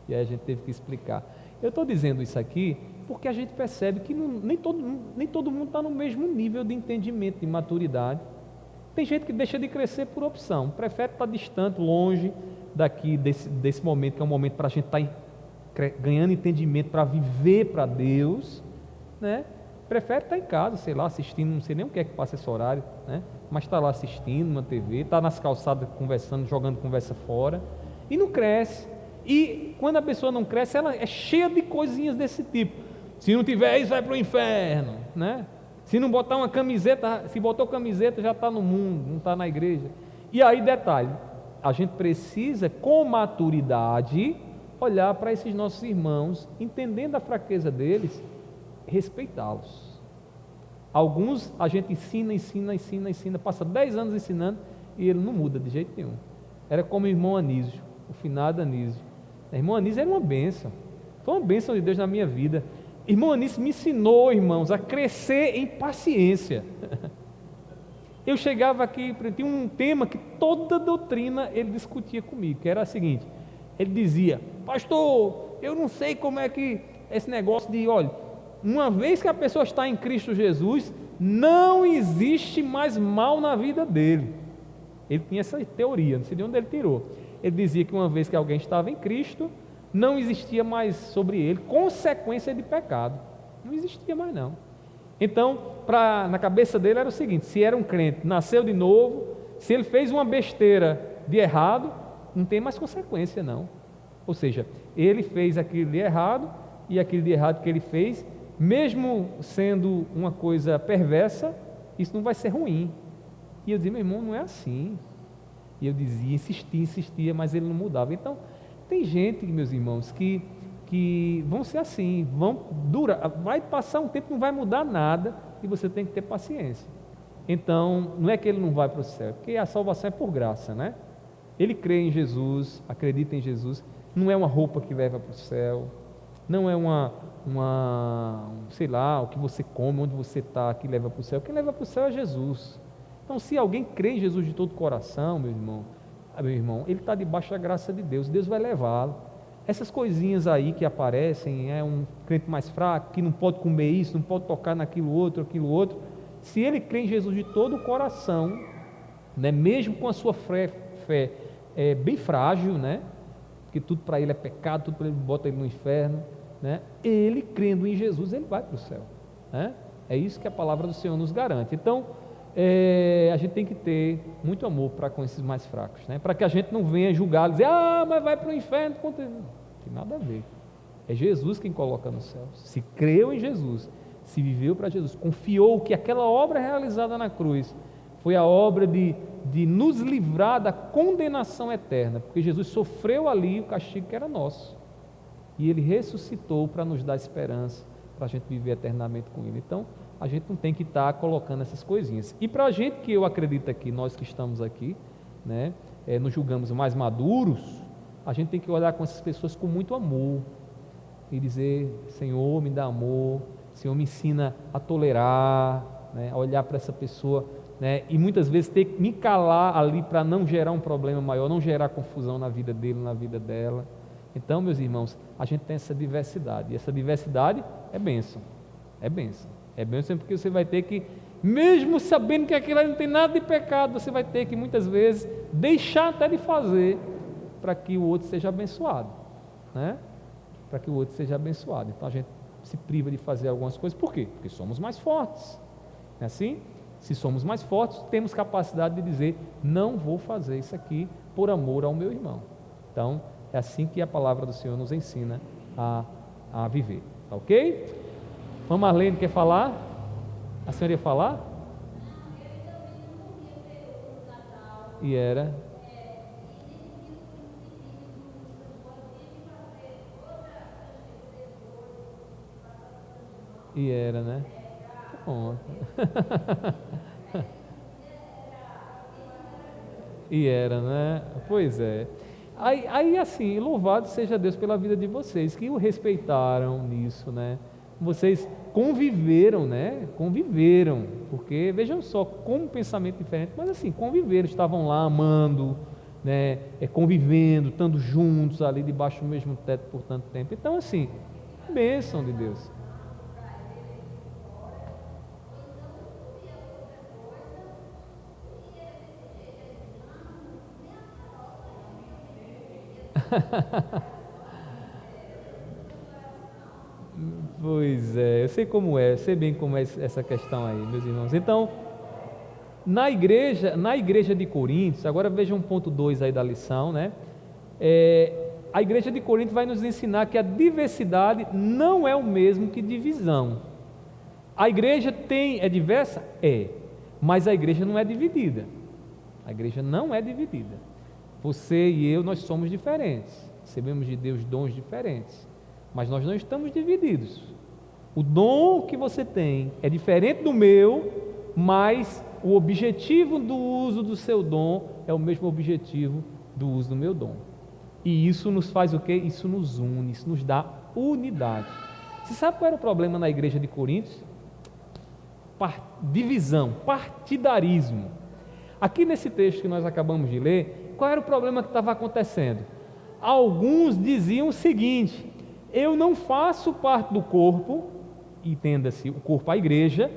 E aí a gente teve que explicar. Eu estou dizendo isso aqui porque a gente percebe que nem todo mundo está no mesmo nível de entendimento, de maturidade. Tem gente que deixa de crescer por opção, prefere estar distante, longe daqui, desse momento, que é um momento para a gente estar ganhando entendimento, para viver para Deus, né? Prefere estar em casa, sei lá, assistindo, não sei nem o que é que passa esse horário, né? Mas está lá assistindo uma TV, está nas calçadas conversando, jogando conversa fora, e não cresce. E quando a pessoa não cresce, ela é cheia de coisinhas desse tipo. Se não tiver isso, vai para o inferno, né? Se não botar uma camiseta, se botou camiseta, já está no mundo, não está na igreja. E aí, detalhe, a gente precisa, com maturidade, olhar para esses nossos irmãos, entendendo a fraqueza deles, respeitá-los. Alguns a gente ensina, passa 10 anos ensinando e ele não muda de jeito nenhum. Era como o irmão Anísio, o finado Anísio. O irmão Anísio era uma bênção, foi uma bênção de Deus na minha vida. Irmão Anísio me ensinou, irmãos, a crescer em paciência. Eu chegava aqui, tinha um tema que toda doutrina ele discutia comigo, que era o seguinte: ele dizia: pastor, eu não sei como é que esse negócio de, olha, uma vez que a pessoa está em Cristo Jesus, não existe mais mal na vida dele. Ele tinha essa teoria, não sei de onde ele tirou. Ele dizia que uma vez que alguém estava em Cristo, não existia mais sobre ele consequência de pecado, não existia mais não. Então, na cabeça dele era o seguinte: se era um crente, nasceu de novo, se ele fez uma besteira de errado, não tem mais consequência não. Ou seja, ele fez aquilo de errado, e aquilo de errado que ele fez, mesmo sendo uma coisa perversa, isso não vai ser ruim. E eu dizia: meu irmão, não é assim. E eu dizia, insistia, mas ele não mudava. Então, tem gente, meus irmãos, que vão ser assim, vai passar um tempo, não vai mudar nada, e você tem que ter paciência. Então, não é que ele não vai para o céu, porque a salvação é por graça, né? Ele crê em Jesus, acredita em Jesus, não é uma roupa que leva para o céu, não é sei lá, o que você come, onde você está, que leva para o céu. Quem leva para o céu é Jesus. Então, se alguém crê em Jesus de todo o coração, meu irmão, ele está debaixo da graça de Deus, Deus vai levá-lo. Essas coisinhas aí que aparecem, é um crente mais fraco, que não pode comer isso, não pode tocar naquilo outro, se ele crê em Jesus de todo o coração, né, mesmo com a sua fé bem frágil, né, que tudo para ele é pecado, tudo para ele bota ele no inferno, né, ele crendo em Jesus, ele vai para o céu, né? É isso que a palavra do Senhor nos garante. Então, a gente tem que ter muito amor para com esses mais fracos, né? Para que a gente não venha julgar, dizer: mas vai para o inferno. Não tem nada a ver. É Jesus quem coloca no céu. Se creu em Jesus, se viveu para Jesus, confiou que aquela obra realizada na cruz foi a obra de nos livrar da condenação eterna, porque Jesus sofreu ali o castigo que era nosso, e Ele ressuscitou para nos dar esperança, para a gente viver eternamente com Ele. Então, a gente não tem que estar colocando essas coisinhas. E para a gente que eu acredito aqui, nós que estamos aqui, né, nos julgamos mais maduros, a gente tem que olhar com essas pessoas com muito amor e dizer: Senhor, me dá amor, Senhor, me ensina a tolerar, né, a olhar para essa pessoa, né, e muitas vezes ter que me calar ali para não gerar um problema maior, não gerar confusão na vida dele, na vida dela. Então, meus irmãos, a gente tem essa diversidade, e essa diversidade é bênção, é bênção. É bênção porque você vai ter que, mesmo sabendo que aquilo ali não tem nada de pecado, você vai ter que muitas vezes deixar até de fazer para que o outro seja abençoado, né? Para que o outro seja abençoado. Então a gente se priva de fazer algumas coisas. Por quê? Porque somos mais fortes. Não é assim? Se somos mais fortes, temos capacidade de dizer: não vou fazer isso aqui por amor ao meu irmão. Então é assim que a palavra do Senhor nos ensina a viver. Tá ok? Irmã Marlene quer falar? A senhora ia falar? E era? E era, né? Pronto. E era, né? Pois é. Aí assim, louvado seja Deus pela vida de vocês, que o respeitaram nisso, né? Vocês conviveram, né? Conviveram, porque vejam só, como um pensamento diferente, mas assim, conviveram, estavam lá amando, né? Convivendo, estando juntos ali debaixo do mesmo teto por tanto tempo. Então assim, bênção de Deus. Pois é, eu sei como é, eu sei bem como é essa questão aí, meus irmãos. Então, na igreja de Coríntios, agora vejam um ponto 2 aí da lição, né? A igreja de Corinto vai nos ensinar que a diversidade não é o mesmo que divisão. A igreja é diversa? É, mas a igreja não é dividida. A igreja não é dividida. Você e eu, nós somos diferentes, recebemos de Deus dons diferentes, mas nós não estamos divididos. O dom que você tem é diferente do meu, mas o objetivo do uso do seu dom é o mesmo objetivo do uso do meu dom. E isso nos faz o quê? Isso nos une, isso nos dá unidade. Você sabe qual era o problema na igreja de Coríntios? Divisão, partidarismo. Aqui nesse texto que nós acabamos de ler, qual era o problema que estava acontecendo? Alguns diziam o seguinte: eu não faço parte do corpo, entenda-se, o corpo, a igreja,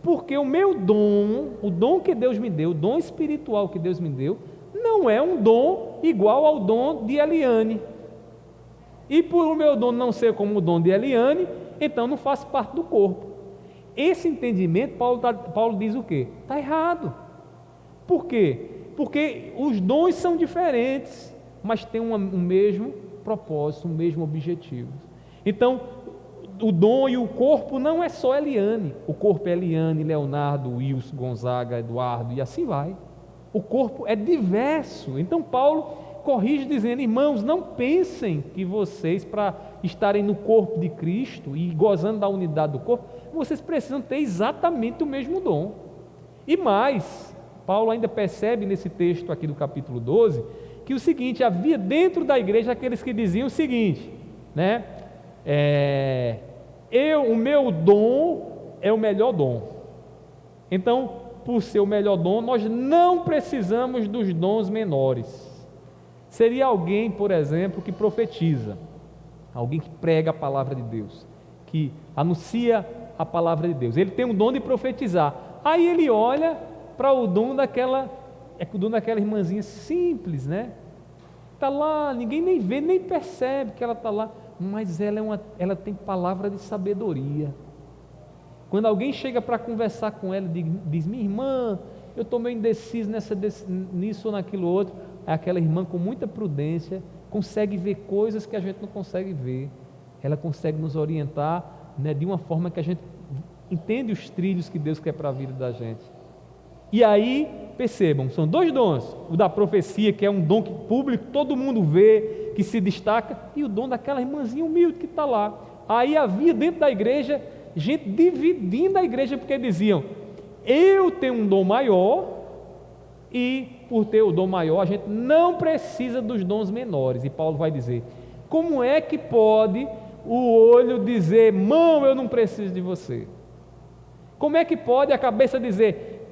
porque o meu dom, o dom que Deus me deu, o dom espiritual que Deus me deu, não é um dom igual ao dom de Eliane. E por o meu dom não ser como o dom de Eliane, então não faço parte do corpo. Esse entendimento, Paulo diz o quê? Está errado. Por quê? Porque os dons são diferentes, mas têm um mesmo propósito, um mesmo objetivo. Então, o dom e o corpo não é só Eliane. O corpo é Eliane, Leonardo, Wilson, Gonzaga, Eduardo e assim vai. O corpo é diverso. Então Paulo corrige dizendo: irmãos, não pensem que vocês, para estarem no corpo de Cristo e gozando da unidade do corpo, vocês precisam ter exatamente o mesmo dom. E mais, Paulo ainda percebe nesse texto aqui do capítulo 12, que o seguinte: havia dentro da igreja aqueles que diziam o seguinte, né? O meu dom é o melhor dom. Então, por ser o melhor dom, nós não precisamos dos dons menores. Seria alguém, por exemplo, que profetiza, alguém que prega a palavra de Deus, que anuncia a palavra de Deus. Ele tem um dom de profetizar. Aí ele olha para o dom daquela irmãzinha simples, né? Está lá, ninguém nem vê, nem percebe que ela está lá, mas ela tem palavra de sabedoria. Quando alguém chega para conversar com ela e diz: minha irmã, eu estou meio indeciso nisso ou naquilo outro, aquela irmã com muita prudência consegue ver coisas que a gente não consegue ver. Ela consegue nos orientar, né, de uma forma que a gente entende os trilhos que Deus quer para a vida da gente. E aí, percebam, são dois dons: o da profecia, que é um dom que público, todo mundo vê, que se destaca, e o dom daquela irmãzinha humilde que está lá. Aí havia dentro da igreja gente dividindo a igreja, porque diziam: eu tenho um dom maior, e por ter o dom maior a gente não precisa dos dons menores. E Paulo vai dizer: como é que pode o olho dizer: mão, eu não preciso de você? Como é que pode a cabeça dizer: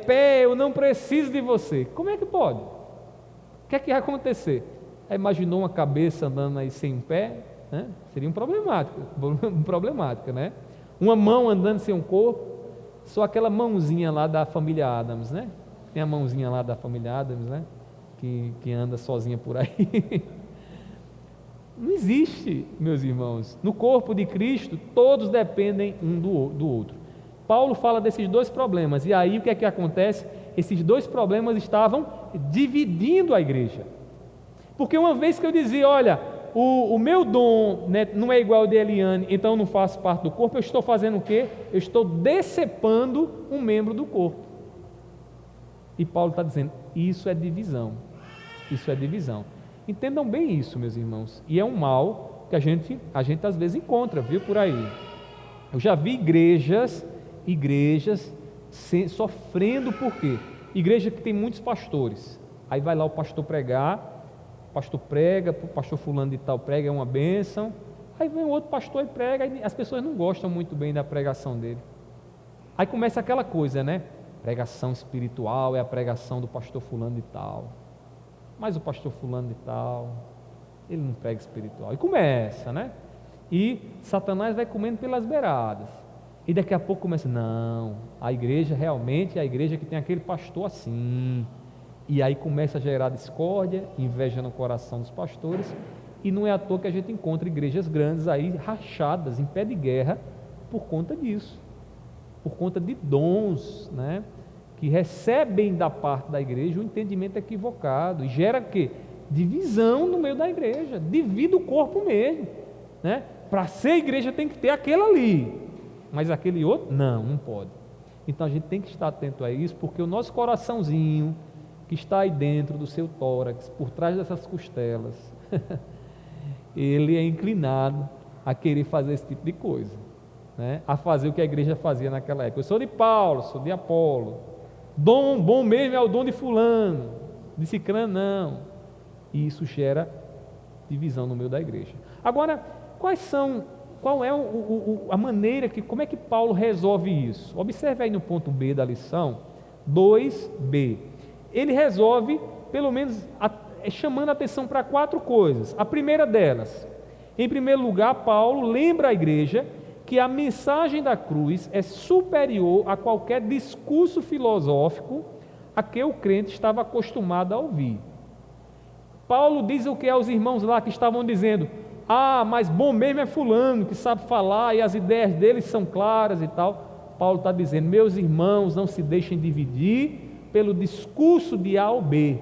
pé, eu não preciso de você? Como é que pode? O que é que vai acontecer? Imaginou uma cabeça andando aí sem um pé? Né? Seria um problemática, né? Uma mão andando sem um corpo, só aquela mãozinha lá da família Adams, né? Tem a mãozinha lá da família Adams, né? Que anda sozinha por aí. Não existe, meus irmãos. No corpo de Cristo, todos dependem um do outro. Paulo fala desses dois problemas, e aí o que é que acontece? Esses dois problemas estavam dividindo a igreja. Porque uma vez que eu dizia: olha, o meu dom, né, não é igual ao de Eliane, então eu não faço parte do corpo, eu estou fazendo o quê? Eu estou decepando um membro do corpo. E Paulo está dizendo: isso é divisão. Isso é divisão. Entendam bem isso, meus irmãos. E é um mal que a gente às vezes encontra, viu, por aí. Eu já vi igrejas sofrendo. Por quê? Igreja que tem muitos pastores, aí vai lá o pastor pregar, o pastor prega, o pastor fulano de tal prega, é uma bênção, aí vem outro pastor e prega, e as pessoas não gostam muito bem da pregação dele, aí começa aquela coisa, né? Pregação espiritual é a pregação do pastor fulano de tal, mas o pastor fulano de tal, ele não prega espiritual, e começa, né? E Satanás vai comendo pelas beiradas, e daqui a pouco começa, não, a igreja realmente é a igreja que tem aquele pastor assim, e aí começa a gerar discórdia, inveja no coração dos pastores, e não é à toa que a gente encontra igrejas grandes aí rachadas, em pé de guerra, por conta disso, por conta de dons, né, que recebem da parte da igreja um entendimento equivocado, e gera o quê? Divisão no meio da igreja, divide o corpo mesmo, né? Para ser igreja tem que ter aquele ali, mas aquele outro, não pode. Então a gente tem que estar atento a isso, porque o nosso coraçãozinho, que está aí dentro do seu tórax, por trás dessas costelas, ele é inclinado a querer fazer esse tipo de coisa, né? A fazer o que a igreja fazia naquela época. Eu sou de Paulo, sou de Apolo, bom mesmo é o dom de fulano, de cicrano não, e isso gera divisão no meio da igreja. Agora, qual é a maneira, como é que Paulo resolve isso? Observe aí no ponto B da lição, 2b, ele resolve, pelo menos, chamando a atenção para 4 coisas. A primeira delas, em primeiro lugar, Paulo lembra à igreja que a mensagem da cruz é superior a qualquer discurso filosófico a que o crente estava acostumado a ouvir. Paulo diz o que aos irmãos lá que estavam dizendo, mas bom mesmo é fulano, que sabe falar e as ideias deles são claras e tal. Paulo está dizendo, meus irmãos, não se deixem dividir pelo discurso de A ou B.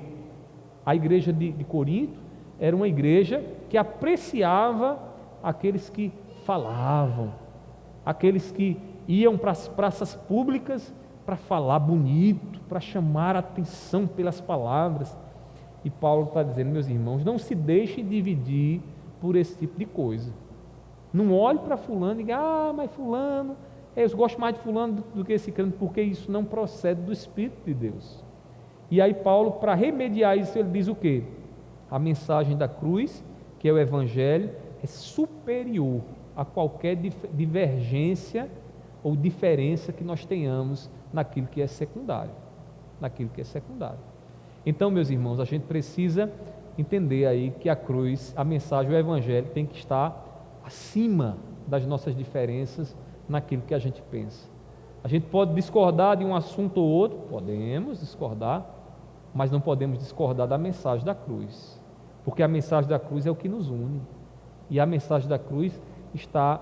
A igreja de Corinto era uma igreja que apreciava aqueles que falavam, aqueles que iam para as praças públicas para falar bonito, para chamar a atenção pelas palavras. E Paulo está dizendo, meus irmãos, não se deixem dividir por esse tipo de coisa. Não olhe para fulano e diga, mas fulano, eu gosto mais de fulano do que esse crente, porque isso não procede do Espírito de Deus. E aí Paulo, para remediar isso, ele diz o quê? A mensagem da cruz, que é o Evangelho, é superior a qualquer divergência ou diferença que nós tenhamos naquilo que é secundário. Então, meus irmãos, a gente precisa entender aí que a cruz, a mensagem, o Evangelho tem que estar acima das nossas diferenças naquilo que a gente pensa. A gente pode discordar de um assunto ou outro, podemos discordar, mas não podemos discordar da mensagem da cruz, porque a mensagem da cruz é o que nos une, e a mensagem da cruz está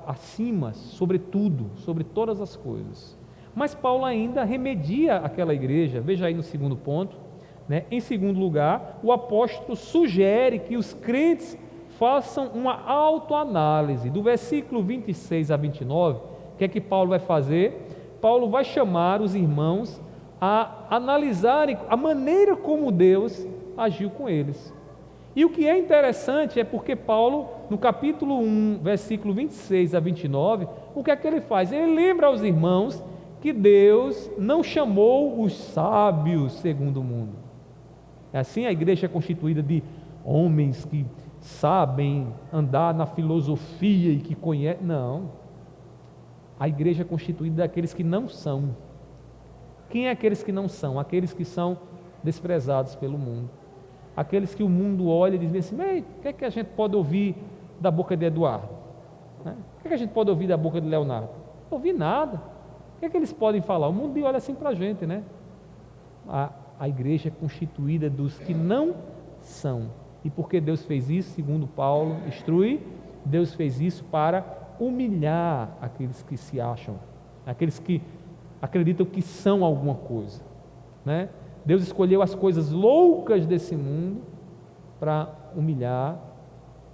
acima, sobre tudo, sobre todas as coisas. Mas Paulo ainda remedia aquela igreja, veja aí no segundo ponto, né? Em segundo lugar, o apóstolo sugere que os crentes façam uma autoanálise. Do versículo 26 a 29, o que é que Paulo vai fazer? Paulo vai chamar os irmãos a analisarem a maneira como Deus agiu com eles. E o que é interessante é porque Paulo, no capítulo 1, versículo 26 a 29, o que é que ele faz? Ele lembra aos irmãos que Deus não chamou os sábios segundo o mundo. Assim a igreja é constituída de homens que sabem andar na filosofia e que conhecem. Não. A igreja é constituída daqueles que não são. Quem é aqueles que não são? Aqueles que são desprezados pelo mundo. Aqueles que o mundo olha e diz assim, o que é que a gente pode ouvir da boca de Eduardo? O que é que a gente pode ouvir da boca de Leonardo? Não ouvir nada. O que é que eles podem falar? O mundo olha assim para a gente, né? A igreja é constituída dos que não são. E porque Deus fez isso, segundo Paulo instrui, Deus fez isso para humilhar aqueles que se acham, aqueles que acreditam que são alguma coisa, né? Deus escolheu as coisas loucas desse mundo para humilhar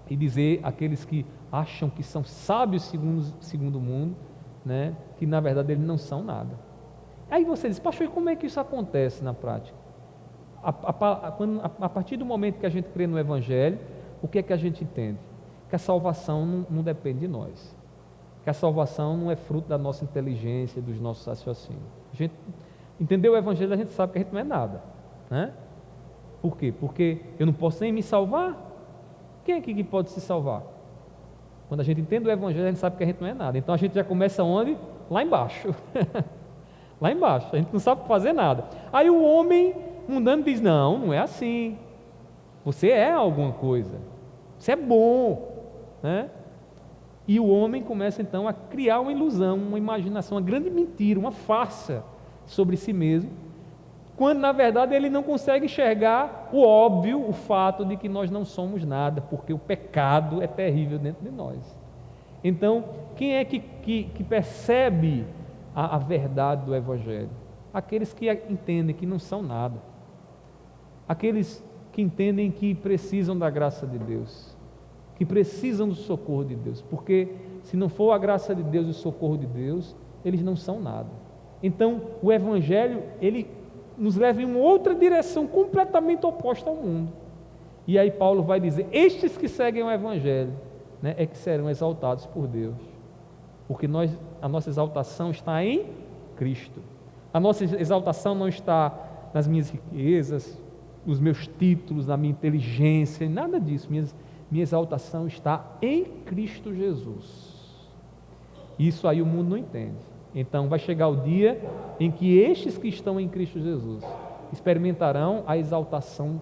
e dizer àqueles que acham que são sábios segundo o mundo, né? Que na verdade eles não são nada. Aí você diz, pastor, e como é que isso acontece na prática? A partir do momento que a gente crê no Evangelho, o que é que a gente entende? Que a salvação não depende de nós. que a salvação não é fruto da nossa inteligência, dos nossos raciocínios. A gente entendeu o Evangelho, a gente sabe que a gente não é nada, né? Por quê? Porque eu não posso nem me salvar. Quem é aqui que pode se salvar? Quando a gente entende o Evangelho, a gente sabe que a gente não é nada. Então a gente já começa onde? Lá embaixo. Lá embaixo, a gente não sabe fazer nada. Aí o homem mundano diz: não é assim. Você é alguma coisa, você é bom, né? E o homem começa então a criar uma ilusão, uma imaginação, uma grande mentira, uma farsa sobre si mesmo, quando na verdade ele não consegue enxergar o óbvio, o fato de que nós não somos nada, porque o pecado é terrível dentro de nós. Então, quem é que percebe a verdade do Evangelho? Aqueles que entendem que não são nada, aqueles que entendem que precisam da graça de Deus, que precisam do socorro de Deus, porque se não for a graça de Deus e o socorro de Deus, eles não são nada. Então o Evangelho, ele nos leva em uma outra direção completamente oposta ao mundo. E aí Paulo vai dizer: estes que seguem o Evangelho, né, é que serão exaltados por Deus, porque a nossa exaltação está em Cristo. A nossa exaltação não está nas minhas riquezas, nos meus títulos, na minha inteligência, nada disso. Minha exaltação está em Cristo Jesus. Isso aí o mundo não entende. Então vai chegar o dia em que estes que estão em Cristo Jesus experimentarão a exaltação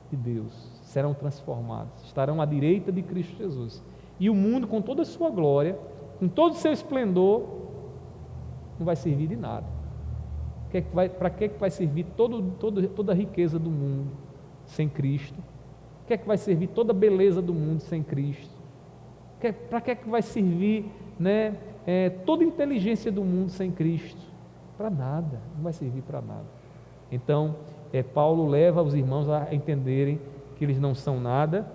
de Deus, serão transformados, estarão à direita de Cristo Jesus. E o mundo, com toda a sua glória, com todo o seu esplendor, não vai servir de nada. Para que vai servir toda a riqueza do mundo sem Cristo? Para que vai servir toda a beleza do mundo sem Cristo? Para que vai servir, né, toda a inteligência do mundo sem Cristo? Para nada, não vai servir para nada. Então, Paulo leva os irmãos a entenderem que eles não são nada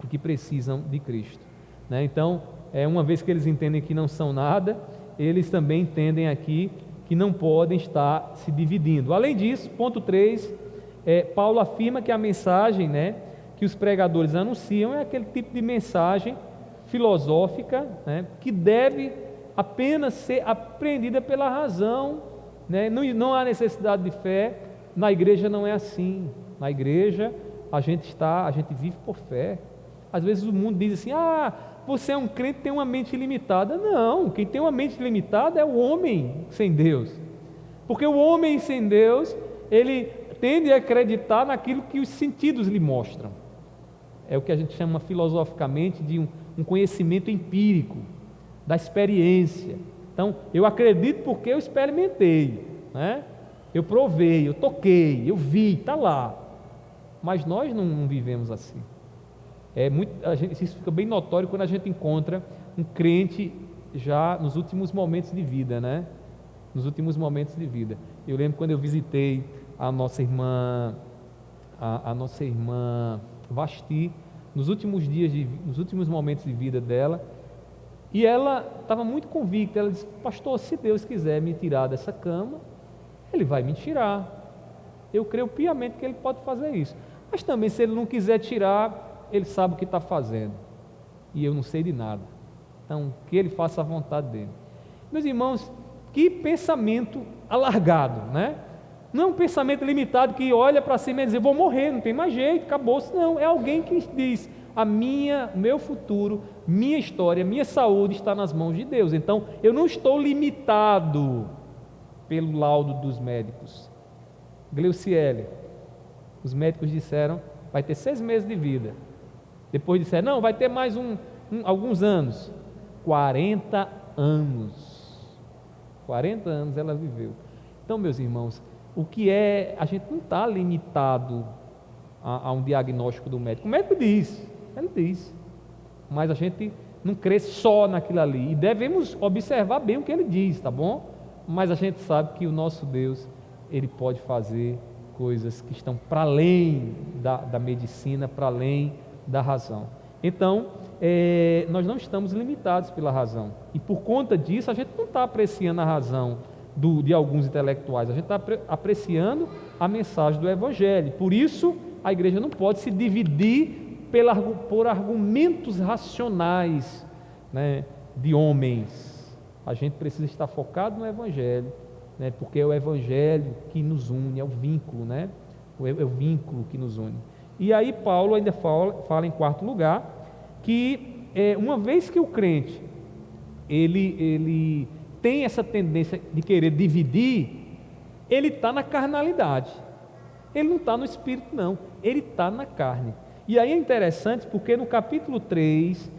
e que precisam de Cristo, né? Então, uma vez que eles entendem que não são nada, eles também entendem aqui que não podem estar se dividindo. Além disso, ponto 3, Paulo afirma que a mensagem, né, que os pregadores anunciam é aquele tipo de mensagem filosófica, né, que deve apenas ser apreendida pela razão, né? Não há necessidade de fé. Na igreja não é assim. Na igreja a gente vive por fé. Às vezes o mundo diz assim: você é um crente, tem uma mente limitada. Não, quem tem uma mente limitada é o homem sem Deus, porque o homem sem Deus, ele tende a acreditar naquilo que os sentidos lhe mostram. É o que a gente chama filosoficamente de um conhecimento empírico, da experiência. Então, eu acredito porque eu experimentei, né? Eu provei, eu toquei, eu vi, está lá. Mas nós não vivemos assim. Isso fica bem notório quando a gente encontra um crente já nos últimos momentos de vida, né? Nos últimos momentos de vida. Eu lembro quando eu visitei a nossa irmã Vasti, nos últimos momentos de vida dela, e ela estava muito convicta. Ela disse: pastor, se Deus quiser me tirar dessa cama, Ele vai me tirar. Eu creio piamente que Ele pode fazer isso. Mas também, se Ele não quiser tirar, Ele sabe o que está fazendo, e eu não sei de nada. Então, que Ele faça a vontade dEle. Meus irmãos, que pensamento alargado, né? Não é um pensamento limitado que olha para cima e diz: eu vou morrer, não tem mais jeito, acabou-se. Não, é alguém que diz: meu futuro, minha história, minha saúde está nas mãos de Deus. Então, eu não estou limitado pelo laudo dos médicos. Gleuciele, os médicos disseram: vai ter 6 meses de vida. Depois disseram: não, vai ter mais alguns anos. 40 anos. 40 anos ela viveu. Então, meus irmãos, a gente não está limitado a um diagnóstico do médico. O médico diz, ele diz, mas a gente não crê só naquilo ali, e devemos observar bem o que ele diz, tá bom? Mas a gente sabe que o nosso Deus, Ele pode fazer coisas que estão para além da medicina, para além da razão. Então, nós não estamos limitados pela razão, e por conta disso a gente não está apreciando a razão de alguns intelectuais, a gente está apreciando a mensagem do Evangelho. Por isso a igreja não pode se dividir por argumentos racionais, né? de homens. A gente precisa estar focado no Evangelho, né? Porque é o Evangelho que nos une, é o vínculo, né? É o vínculo que nos une. E aí Paulo ainda fala em quarto lugar, que uma vez que o crente, ele tem essa tendência de querer dividir, ele está na carnalidade, ele não está no Espírito não, ele está na carne. E aí é interessante porque no capítulo 3,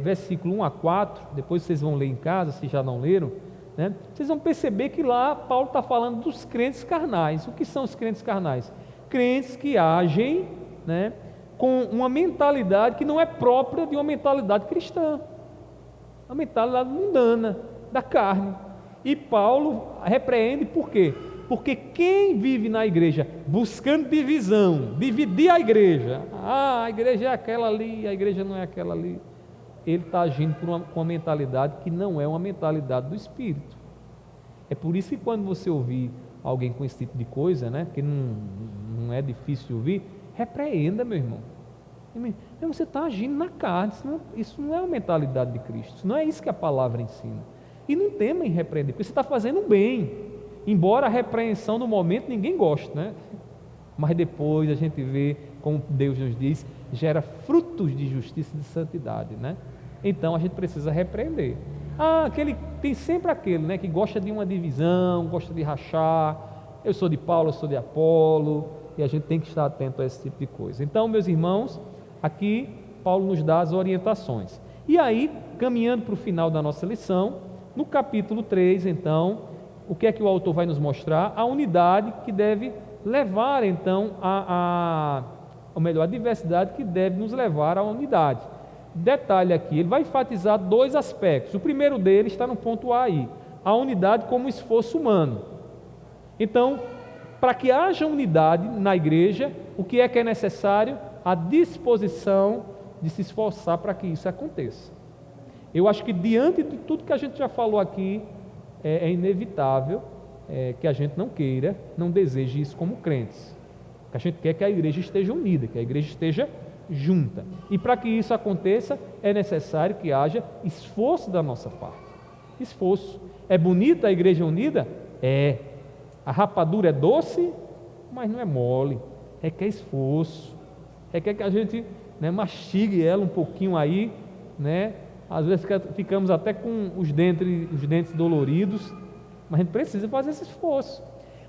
versículo 1 a 4, depois vocês vão ler em casa, se já não leram, né? Vocês vão perceber que lá Paulo está falando dos crentes carnais. O que são os crentes carnais? Crentes que agem, né, com uma mentalidade que não é própria de uma mentalidade cristã, a mentalidade mundana, da carne. E Paulo repreende por quê? Porque quem vive na igreja buscando divisão, dividir a igreja, a igreja é aquela ali, a igreja não é aquela ali, ele está agindo com uma mentalidade que não é uma mentalidade do Espírito. É por isso que quando você ouvir alguém com esse tipo de coisa, né, que não é difícil de ouvir, repreenda, meu irmão. Você está agindo na carne, isso não é uma mentalidade de Cristo, isso não é isso que a palavra ensina. E não tema em repreender, porque você está fazendo um bem, embora a repreensão no momento ninguém goste, né? Mas depois a gente vê, como Deus nos diz, gera frutos de justiça e de santidade, né? Então a gente precisa repreender. Tem sempre aquele, né, que gosta de uma divisão, gosta de rachar, eu sou de Paulo, eu sou de Apolo, e a gente tem que estar atento a esse tipo de coisa. Então, meus irmãos, aqui Paulo nos dá as orientações. E aí, caminhando para o final da nossa lição, no capítulo 3, então, o que é que o autor vai nos mostrar? A unidade que deve levar, então, ou melhor, a diversidade que deve nos levar à unidade. Detalhe aqui, ele vai enfatizar dois aspectos. O primeiro deles está no ponto A aí, a unidade como esforço humano. Então, para que haja unidade na igreja, o que é necessário? A disposição de se esforçar para que isso aconteça. Eu acho que diante de tudo que a gente já falou aqui, é inevitável que a gente não queira, não deseje isso como crentes. A gente quer que a igreja esteja unida, que a igreja esteja junta. E para que isso aconteça, é necessário que haja esforço da nossa parte. Esforço. É bonita a igreja unida? É. A rapadura é doce, mas não é mole. Requer esforço. Requer que a gente, né, mastigue ela um pouquinho aí, né? Às vezes ficamos até com os dentes doloridos, mas a gente precisa fazer esse esforço.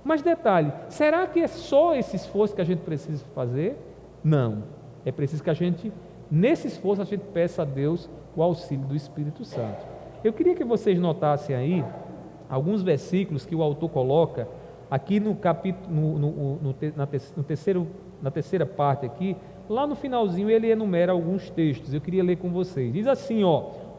Mas detalhe, será que é só esse esforço que a gente precisa fazer? Não. É preciso que a gente, nesse esforço, a gente peça a Deus o auxílio do Espírito Santo. Eu queria que vocês notassem aí alguns versículos que o autor coloca aqui no capítulo, na terceira parte aqui, lá no finalzinho ele enumera alguns textos. Eu queria ler com vocês. Diz assim,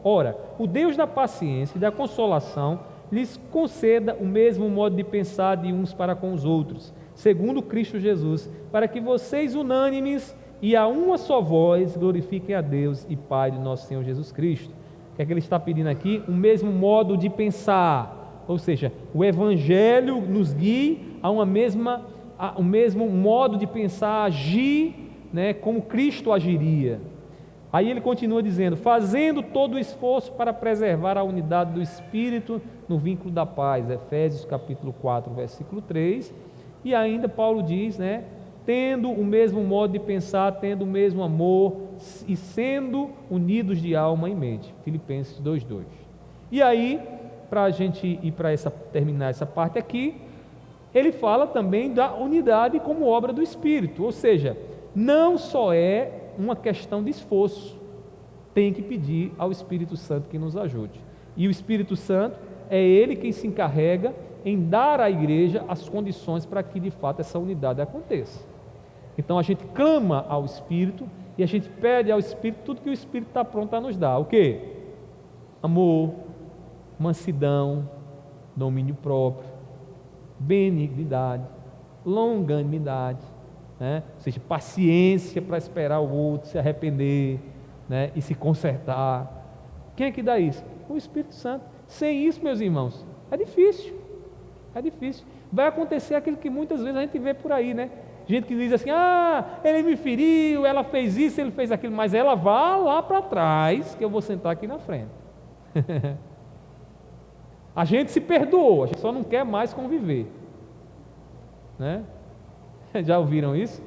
ora, o Deus da paciência e da consolação lhes conceda o mesmo modo de pensar de uns para com os outros, segundo Cristo Jesus, para que vocês unânimes e a uma só voz glorifiquem a Deus e Pai de nosso Senhor Jesus Cristo. O que é que ele está pedindo aqui? O mesmo modo de pensar, ou seja, o Evangelho nos guie a o mesmo modo de pensar, agir, né, como Cristo agiria. Aí ele continua dizendo, fazendo todo o esforço para preservar a unidade do Espírito no vínculo da paz, Efésios capítulo 4, versículo 3, e ainda Paulo diz, né, tendo o mesmo modo de pensar, tendo o mesmo amor e sendo unidos de alma e mente, Filipenses 2:2. E aí, para a gente ir terminar essa parte aqui, ele fala também da unidade como obra do Espírito, ou seja, não só é uma questão de esforço, tem que pedir ao Espírito Santo que nos ajude. E o Espírito Santo é ele quem se encarrega em dar à igreja as condições para que de fato essa unidade aconteça. Então a gente clama ao Espírito e a gente pede ao Espírito tudo que o Espírito está pronto a nos dar. O quê? Amor, mansidão, domínio próprio, benignidade, longanimidade, né? Ou seja, paciência para esperar o outro se arrepender, né? E se consertar. Quem é que dá isso? O Espírito Santo. Sem isso, meus irmãos, é difícil. É difícil. Vai acontecer aquilo que muitas vezes a gente vê por aí, né? Gente que diz assim, ele me feriu, ela fez isso, ele fez aquilo, mas ela vá lá para trás, que eu vou sentar aqui na frente. A gente se perdoou, a gente só não quer mais conviver, né? Já ouviram isso?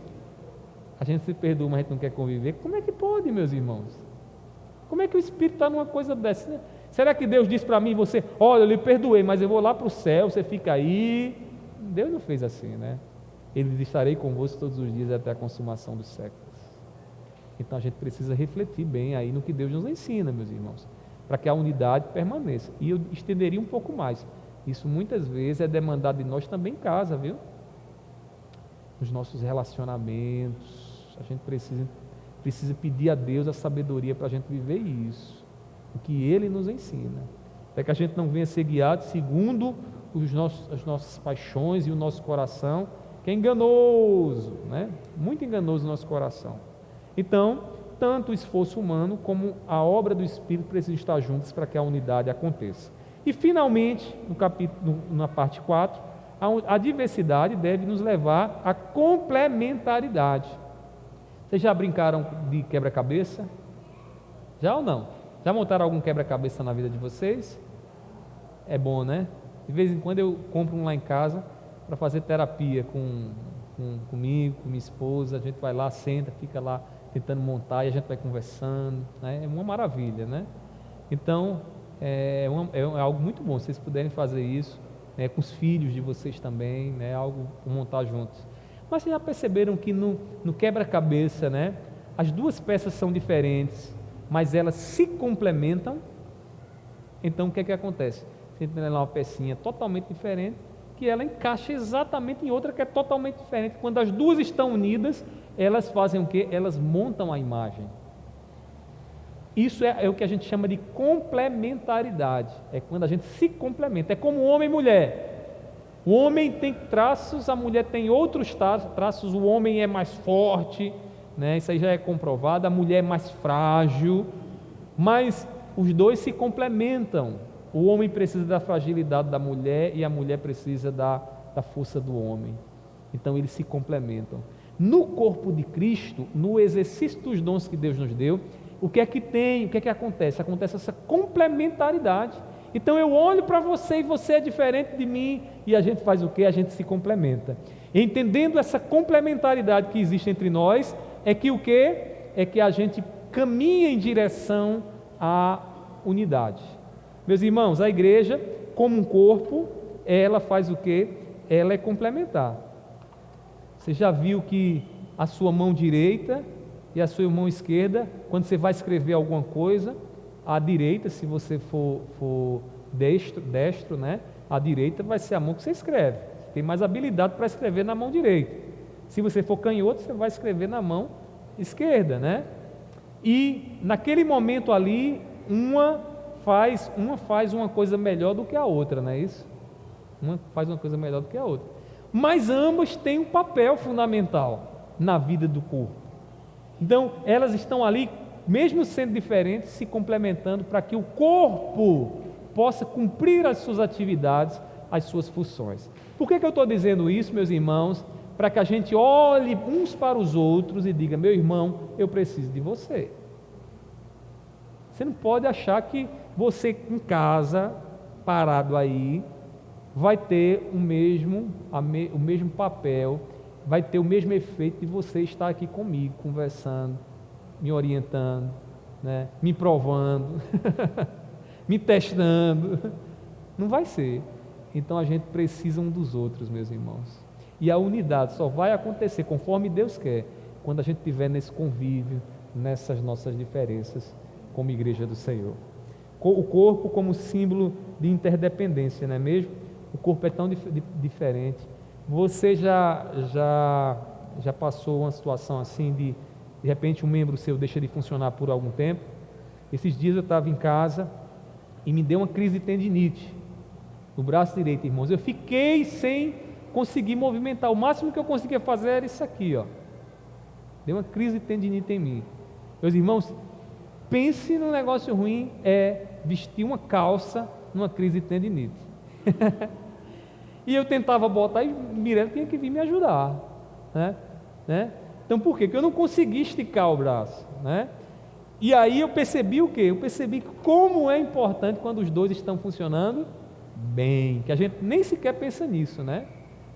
A gente se perdoa, mas a gente não quer conviver. Como é que pode, meus irmãos? Como é que o Espírito está numa coisa dessa, né? Será que Deus diz para mim e você, olha, eu lhe perdoei, mas eu vou lá para o céu, você fica aí? Deus não fez assim, né? Ele diz, estarei convosco todos os dias até a consumação dos séculos. Então a gente precisa refletir bem aí no que Deus nos ensina, meus irmãos, para que a unidade permaneça. E eu estenderia um pouco mais. Isso muitas vezes é demandado de nós também em casa, viu? Nos nossos relacionamentos, a gente precisa pedir a Deus a sabedoria para a gente viver isso, o que Ele nos ensina, para que a gente não venha ser guiado segundo as nossas paixões e o nosso coração, que é enganoso, né? Muito enganoso o nosso coração. Então, tanto o esforço humano como a obra do Espírito precisam estar juntos para que a unidade aconteça. E finalmente, na parte 4, a diversidade deve nos levar à complementaridade. Vocês já brincaram de quebra-cabeça? Já ou não? Já montaram algum quebra-cabeça na vida de vocês? É bom, né? De vez em quando eu compro um lá em casa para fazer terapia comigo, com minha esposa. A gente vai lá, senta, fica lá tentando montar e a gente vai conversando, né? É uma maravilha, né? Então, é algo muito bom, se vocês puderem fazer isso, né, com os filhos de vocês também, né? Algo para montar juntos. Mas vocês já perceberam que no quebra-cabeça, né, as duas peças são diferentes, mas elas se complementam? Então o que é que acontece? Você tem lá uma pecinha totalmente diferente, que ela encaixa exatamente em outra que é totalmente diferente. Quando as duas estão unidas, elas fazem o quê? Elas montam a imagem. Isso é o que a gente chama de complementaridade. É quando a gente se complementa. É como homem e mulher. O homem tem traços, a mulher tem outros traços. O homem é mais forte, né? Isso aí já é comprovado. A mulher é mais frágil. Mas os dois se complementam. O homem precisa da fragilidade da mulher e a mulher precisa da força do homem. Então eles se complementam. No corpo de Cristo, no exercício dos dons que Deus nos deu, o que é que tem? O que é que acontece? Acontece essa complementaridade. Então eu olho para você e você é diferente de mim e a gente faz o quê? A gente se complementa. Entendendo essa complementaridade que existe entre nós, é que o quê? É que a gente caminha em direção à unidade. Meus irmãos, a igreja, como um corpo, ela faz o quê? Ela é complementar. Você já viu que a sua mão direita e a sua mão esquerda, quando você vai escrever alguma coisa, a direita, se você for destro, né? A direita vai ser a mão que você escreve. Você tem mais habilidade para escrever na mão direita. Se você for canhoto, você vai escrever na mão esquerda, né? E naquele momento ali, uma faz uma coisa melhor do que a outra, não é isso? Uma faz uma coisa melhor do que a outra. Mas ambas têm um papel fundamental na vida do corpo. Então, elas estão ali, mesmo sendo diferentes, se complementando para que o corpo possa cumprir as suas atividades, as suas funções. Por que eu estou dizendo isso, meus irmãos? Para que a gente olhe uns para os outros e diga, meu irmão, eu preciso de você. Você não pode achar que você em casa, parado aí, vai ter o mesmo papel, vai ter o mesmo efeito de você estar aqui comigo, conversando, me orientando, né, me provando, me testando. Não vai ser. Então a gente precisa um dos outros, meus irmãos. E a unidade só vai acontecer conforme Deus quer, quando a gente estiver nesse convívio, nessas nossas diferenças, como igreja do Senhor. O corpo como símbolo de interdependência, não é mesmo? O corpo é tão diferente. Você já passou uma situação assim de repente um membro seu deixa de funcionar por algum tempo? Esses dias eu estava em casa e me deu uma crise de tendinite no braço direito, irmãos. Eu fiquei sem conseguir movimentar. O máximo que eu conseguia fazer era isso aqui, ó. Deu uma crise de tendinite em mim. Meus irmãos, pense num negócio ruim, vestir uma calça numa crise de tendinite. E eu tentava botar e Mirella tinha que vir me ajudar, né? Então por quê? Porque eu não conseguia esticar o braço, né? E aí eu percebi o quê? Eu percebi como é importante quando os dois estão funcionando bem, que a gente nem sequer pensa nisso, né?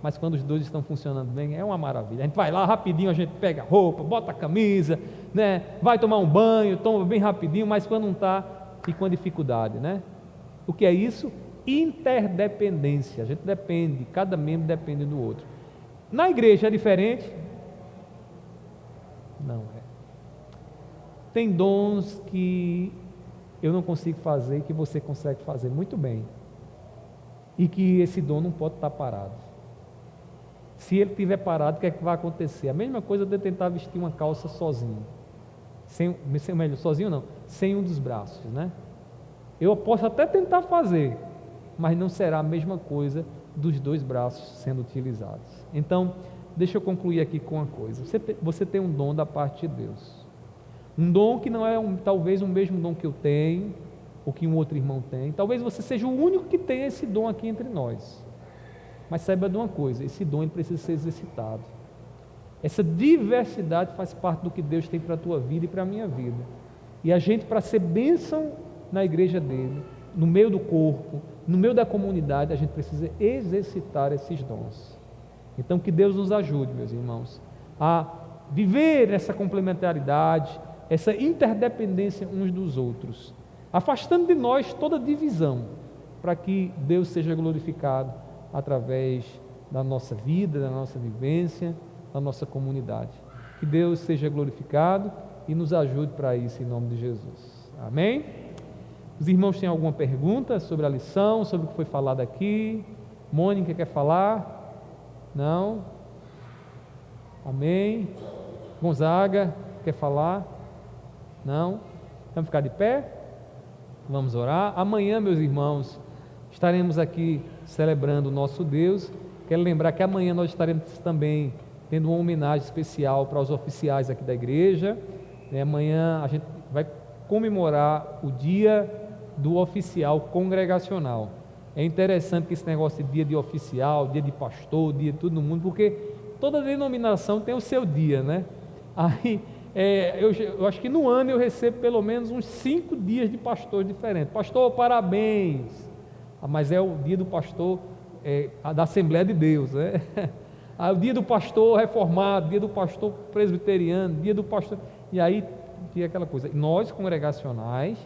Mas quando os dois estão funcionando bem, é uma maravilha. A gente vai lá rapidinho, a gente pega a roupa, bota a camisa, né? Vai tomar um banho, toma bem rapidinho, mas quando não está, fica com dificuldade, né? O que é isso? Interdependência. A gente depende, cada membro depende do outro. Na igreja é diferente? Não é. Tem dons que eu não consigo fazer e que você consegue fazer muito bem. E que esse dom não pode estar parado. Se ele estiver parado, o que é que vai acontecer? A mesma coisa de eu tentar vestir uma calça sozinho. Sozinho não, sem um dos braços, né? Eu posso até tentar fazer, mas não será a mesma coisa dos dois braços sendo utilizados. Então, deixa eu concluir aqui com uma coisa. Você tem um dom da parte de Deus. Um dom que não é talvez o mesmo dom que eu tenho, ou que um outro irmão tem. Talvez você seja o único que tenha esse dom aqui entre nós. Mas saiba de uma coisa, esse dom ele precisa ser exercitado. Essa diversidade faz parte do que Deus tem para a tua vida e para a minha vida. E a gente, para ser bênção na igreja dele, no meio do corpo, no meio da comunidade, a gente precisa exercitar esses dons. Então que Deus nos ajude, meus irmãos, a viver essa complementaridade, essa interdependência uns dos outros, afastando de nós toda divisão, para que Deus seja glorificado através da nossa vida, da nossa vivência, da nossa comunidade. Que Deus seja glorificado e nos ajude para isso em nome de Jesus. Amém? Os irmãos têm alguma pergunta sobre a lição, sobre o que foi falado aqui? Mônica quer falar? Não? Amém? Gonzaga quer falar? Não? Vamos ficar de pé? Vamos orar. Amanhã, meus irmãos, estaremos aqui celebrando o nosso Deus. Quero lembrar que amanhã nós estaremos também tendo uma homenagem especial para os oficiais aqui da igreja. Amanhã a gente vai comemorar o dia do oficial congregacional. É interessante que esse negócio de dia de oficial, dia de pastor, dia de todo mundo, porque toda denominação tem o seu dia, né? Aí, eu acho que no ano eu recebo pelo menos uns 5 dias de pastor diferentes. Pastor, parabéns! Mas é o dia do pastor da Assembleia de Deus, né? O dia do pastor reformado, dia do pastor presbiteriano, dia do pastor... E aí, tinha aquela coisa. Nós, congregacionais,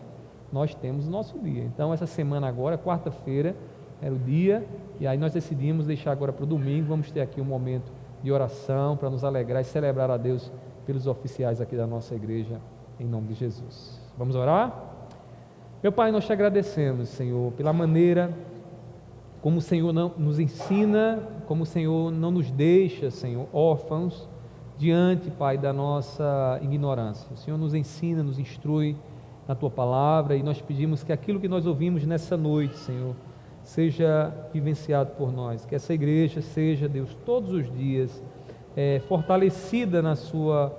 nós temos o nosso dia. Então, essa semana agora, quarta-feira, era o dia, e aí nós decidimos deixar agora para o domingo. Vamos ter aqui um momento de oração para nos alegrar e celebrar a Deus pelos oficiais aqui da nossa igreja, em nome de Jesus. Vamos orar? Meu Pai, nós te agradecemos, Senhor, pela maneira como o Senhor não nos ensina, como o Senhor não nos deixa, Senhor, órfãos, diante, Pai, da nossa ignorância. O Senhor nos ensina, nos instrui na Tua Palavra, e nós pedimos que aquilo que nós ouvimos nessa noite, Senhor, seja vivenciado por nós, que essa igreja seja, Deus, todos os dias, fortalecida na sua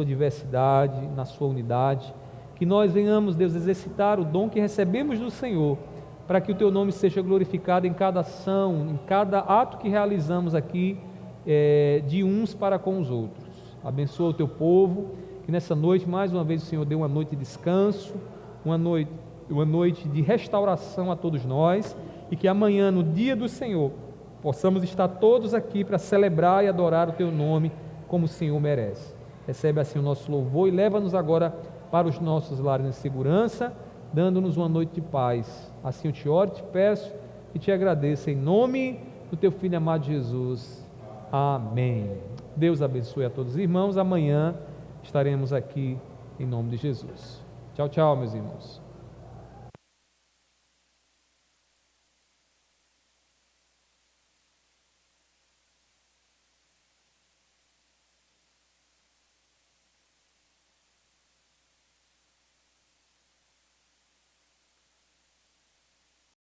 diversidade, na sua unidade, que nós venhamos, Deus, exercitar o dom que recebemos do Senhor, para que o Teu nome seja glorificado em cada ação, em cada ato que realizamos aqui, de uns para com os outros. Abençoa o Teu povo, que nessa noite, mais uma vez, o Senhor dê uma noite de descanso, uma noite de restauração a todos nós, e que amanhã, no dia do Senhor, possamos estar todos aqui para celebrar e adorar o Teu nome como o Senhor merece. Recebe assim o nosso louvor e leva-nos agora para os nossos lares em segurança, dando-nos uma noite de paz. Assim eu te oro, te peço e te agradeço em nome do Teu Filho amado Jesus. Amém. Deus abençoe a todos os irmãos. Amanhã estaremos aqui em nome de Jesus. Tchau, tchau, meus irmãos.